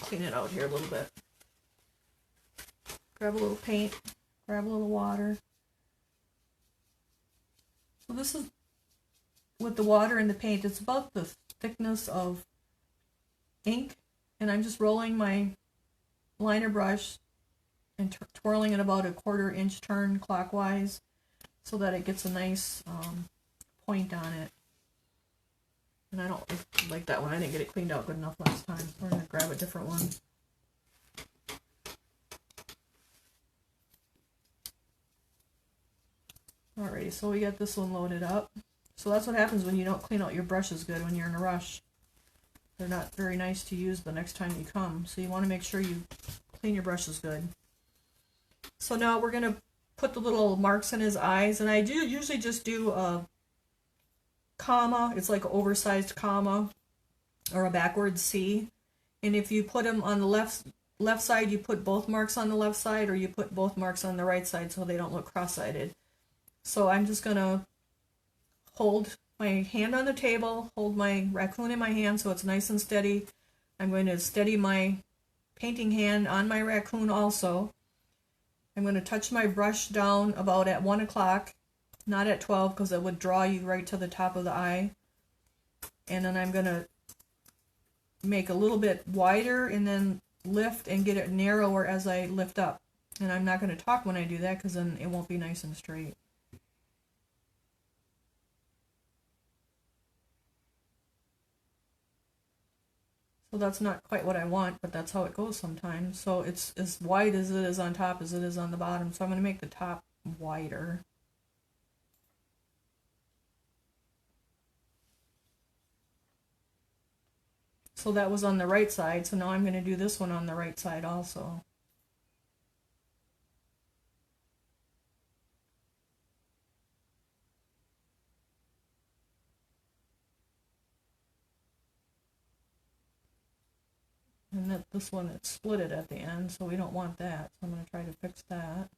Clean it out here a little bit. Grab a little paint, grab a little water. So this is, with the water and the paint, it's about the thickness of ink, and I'm just rolling my liner brush and twirling it about a 1/4 inch turn clockwise so that it gets a nice point on it. And I don't like that one. I didn't get it cleaned out good enough last time. We're going to grab a different one. Alrighty, so we got this one loaded up. So that's what happens when you don't clean out your brushes good when you're in a rush. They're not very nice to use the next time you come. So you want to make sure you clean your brushes good. So now we're going to put the little marks in his eyes. And I do usually just do a comma. It's like an oversized comma or a backwards C. And if you put them on the left side, you put both marks on the left side, or you put both marks on the right side so they don't look cross-sided. So I'm just going to hold my hand on the table, hold my raccoon in my hand so it's nice and steady. I'm going to steady my painting hand on my raccoon also. I'm going to touch my brush down about at 1 o'clock, not at 12, because it would draw you right to the top of the eye. And then I'm going to make a little bit wider and then lift and get it narrower as I lift up. And I'm not going to talk when I do that because then it won't be nice and straight. So that's not quite what I want, but that's how it goes sometimes. So it's as wide as it is on top as it is on the bottom. So I'm going to make the top wider. So that was on the right side, so now I'm going to do this one on the right side also. And that this one, it split it at the end, so we don't want that. So I'm going to try to fix that.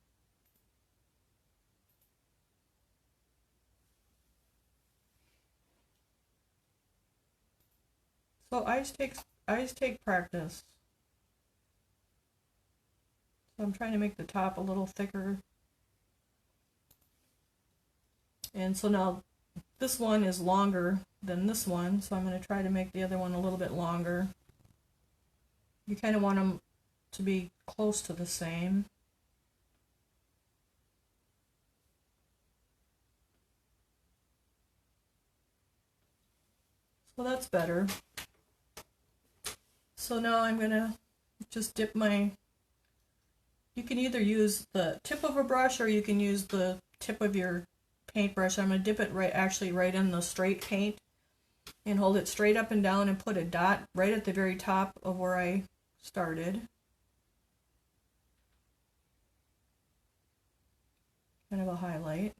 So eyes take practice. So I'm trying to make the top a little thicker. And so now this one is longer than this one, so I'm going to try to make the other one a little bit longer. You kind of want them to be close to the same. So that's better. So now I'm going to just dip my, you can either use the tip of a brush or you can use the tip of your paintbrush. I'm going to dip it right in the straight paint and hold it straight up and down and put a dot right at the very top of where I started. Kind of a highlight.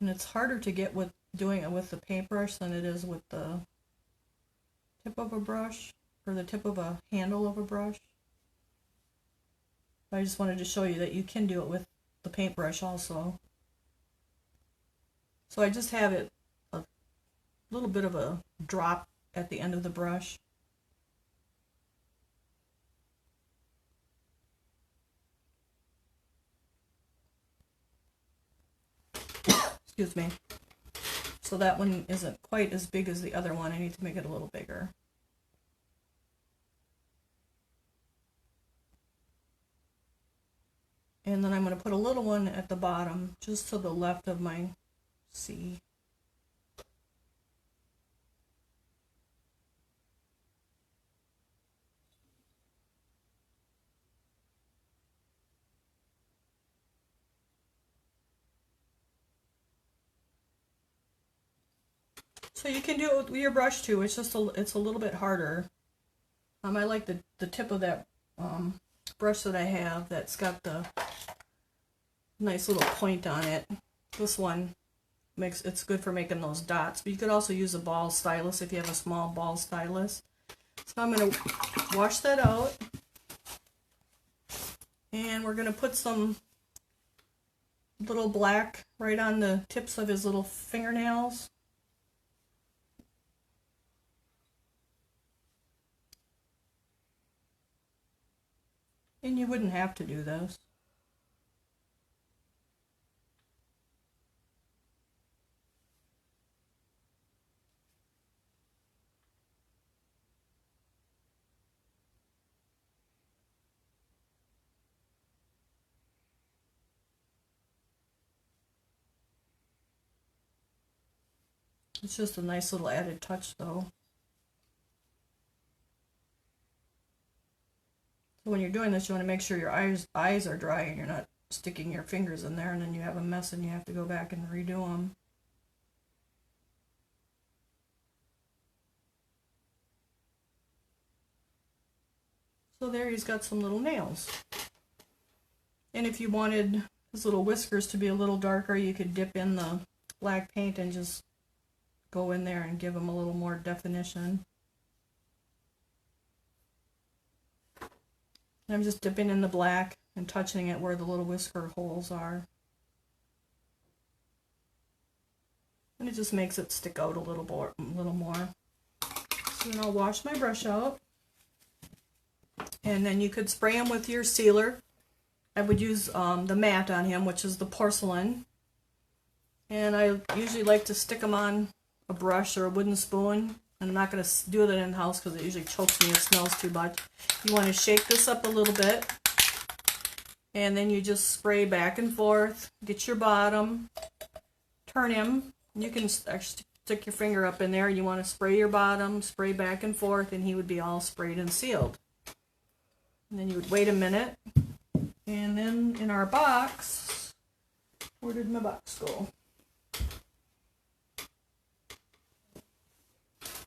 And it's harder to get with doing it with the paintbrush than it is with the tip of a brush, or the tip of a handle of a brush. I just wanted to show you that you can do it with the paintbrush also. So I just have it a little bit of a drop at the end of the brush. Excuse me. So that one isn't quite as big as the other one. I need to make it a little bigger. And then I'm going to put a little one at the bottom, just to the left of my C. So you can do it with your brush too. It's just it's a little bit harder. I like the tip of that brush that I have that's got the nice little point on it. This one it's good for making those dots, but you could also use a ball stylus if you have a small ball stylus. So I'm going to wash that out, and we're going to put some little black right on the tips of his little fingernails. And you wouldn't have to do this. It's just a nice little added touch though. So when you're doing this, you want to make sure your eyes are dry and you're not sticking your fingers in there and then you have a mess and you have to go back and redo them. So there he's got some little nails. And if you wanted his little whiskers to be a little darker, you could dip in the black paint and just go in there and give them a little more definition. I'm just dipping in the black and touching it where the little whisker holes are. And it just makes it stick out a little more. So then I'll wash my brush out. And then you could spray him with your sealer. I would use the matte on him, which is the porcelain. And I usually like to stick them on a brush or a wooden spoon. And I'm not going to do that in the house because it usually chokes me. It smells too much. You want to shake this up a little bit. And then you just spray back and forth. Get your bottom. Turn him. You can actually stick your finger up in there. You want to spray your bottom, spray back and forth, and he would be all sprayed and sealed. And then you would wait a minute. And then in our box, where did my box go?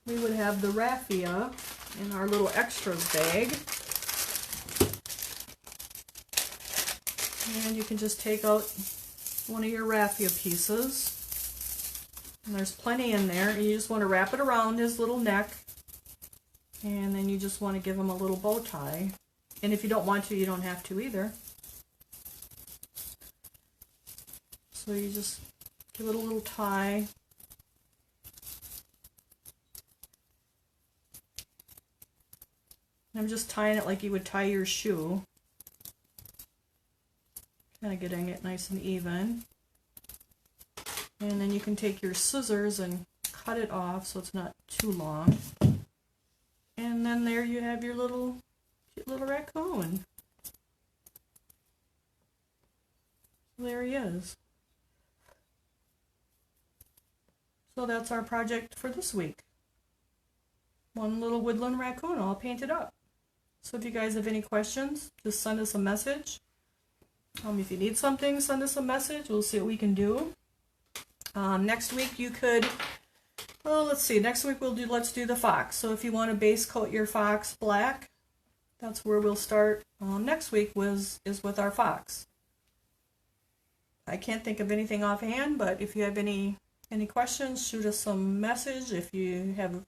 We would have the raffia in our little extras bag. And you can just take out one of your raffia pieces. And there's plenty in there. And you just want to wrap it around his little neck. And then you just want to give him a little bow tie. And if you don't want to, you don't have to either. So you just give it a little tie. I'm just tying it like you would tie your shoe. Kind of getting it nice and even. And then you can take your scissors and cut it off so it's not too long. And then there you have your cute little raccoon. There he is. So that's our project for this week. One little woodland raccoon all painted up. So if you guys have any questions, just send us a message. If you need something, send us a message. We'll see what we can do. Next week you could, let's see, next week let's do the fox. So if you want to base coat your fox black, that's where we'll start. Next week is with our fox. I can't think of anything offhand, but if you have any questions, shoot us some message. If you have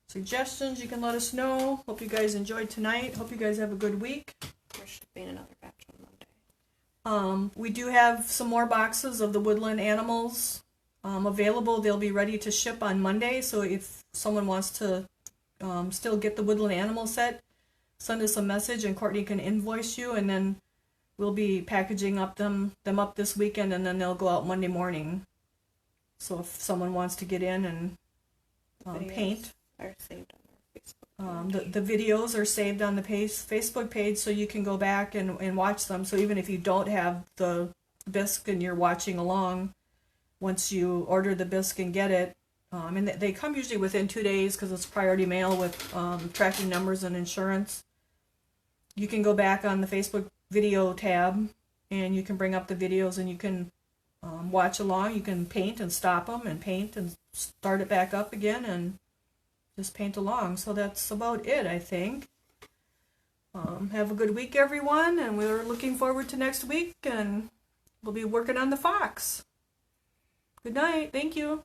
suggestions, you can let us know. Hope you guys enjoyed tonight. Hope you guys have a good week. There should be another batch on Monday. We do have some more boxes of the woodland animals available. They'll be ready to ship on Monday, so if someone wants to still get the woodland animal set, send us a message and Courtney can invoice you, and then we'll be packaging them up this weekend, and then they'll go out Monday morning. So if someone wants to get in and paint, are saved on our Facebook page. the videos are saved on the Facebook page, so you can go back and watch them. So even if you don't have the bisque and you're watching along, once you order the bisque and get it, and they come usually within 2 days because it's priority mail with tracking numbers and insurance. You can go back on the Facebook video tab and you can bring up the videos and you can watch along. You can paint and stop them and paint and start it back up again and just paint along. So that's about it, I think. Have a good week, everyone, and we're looking forward to next week, and we'll be working on the fox. Good night. Thank you.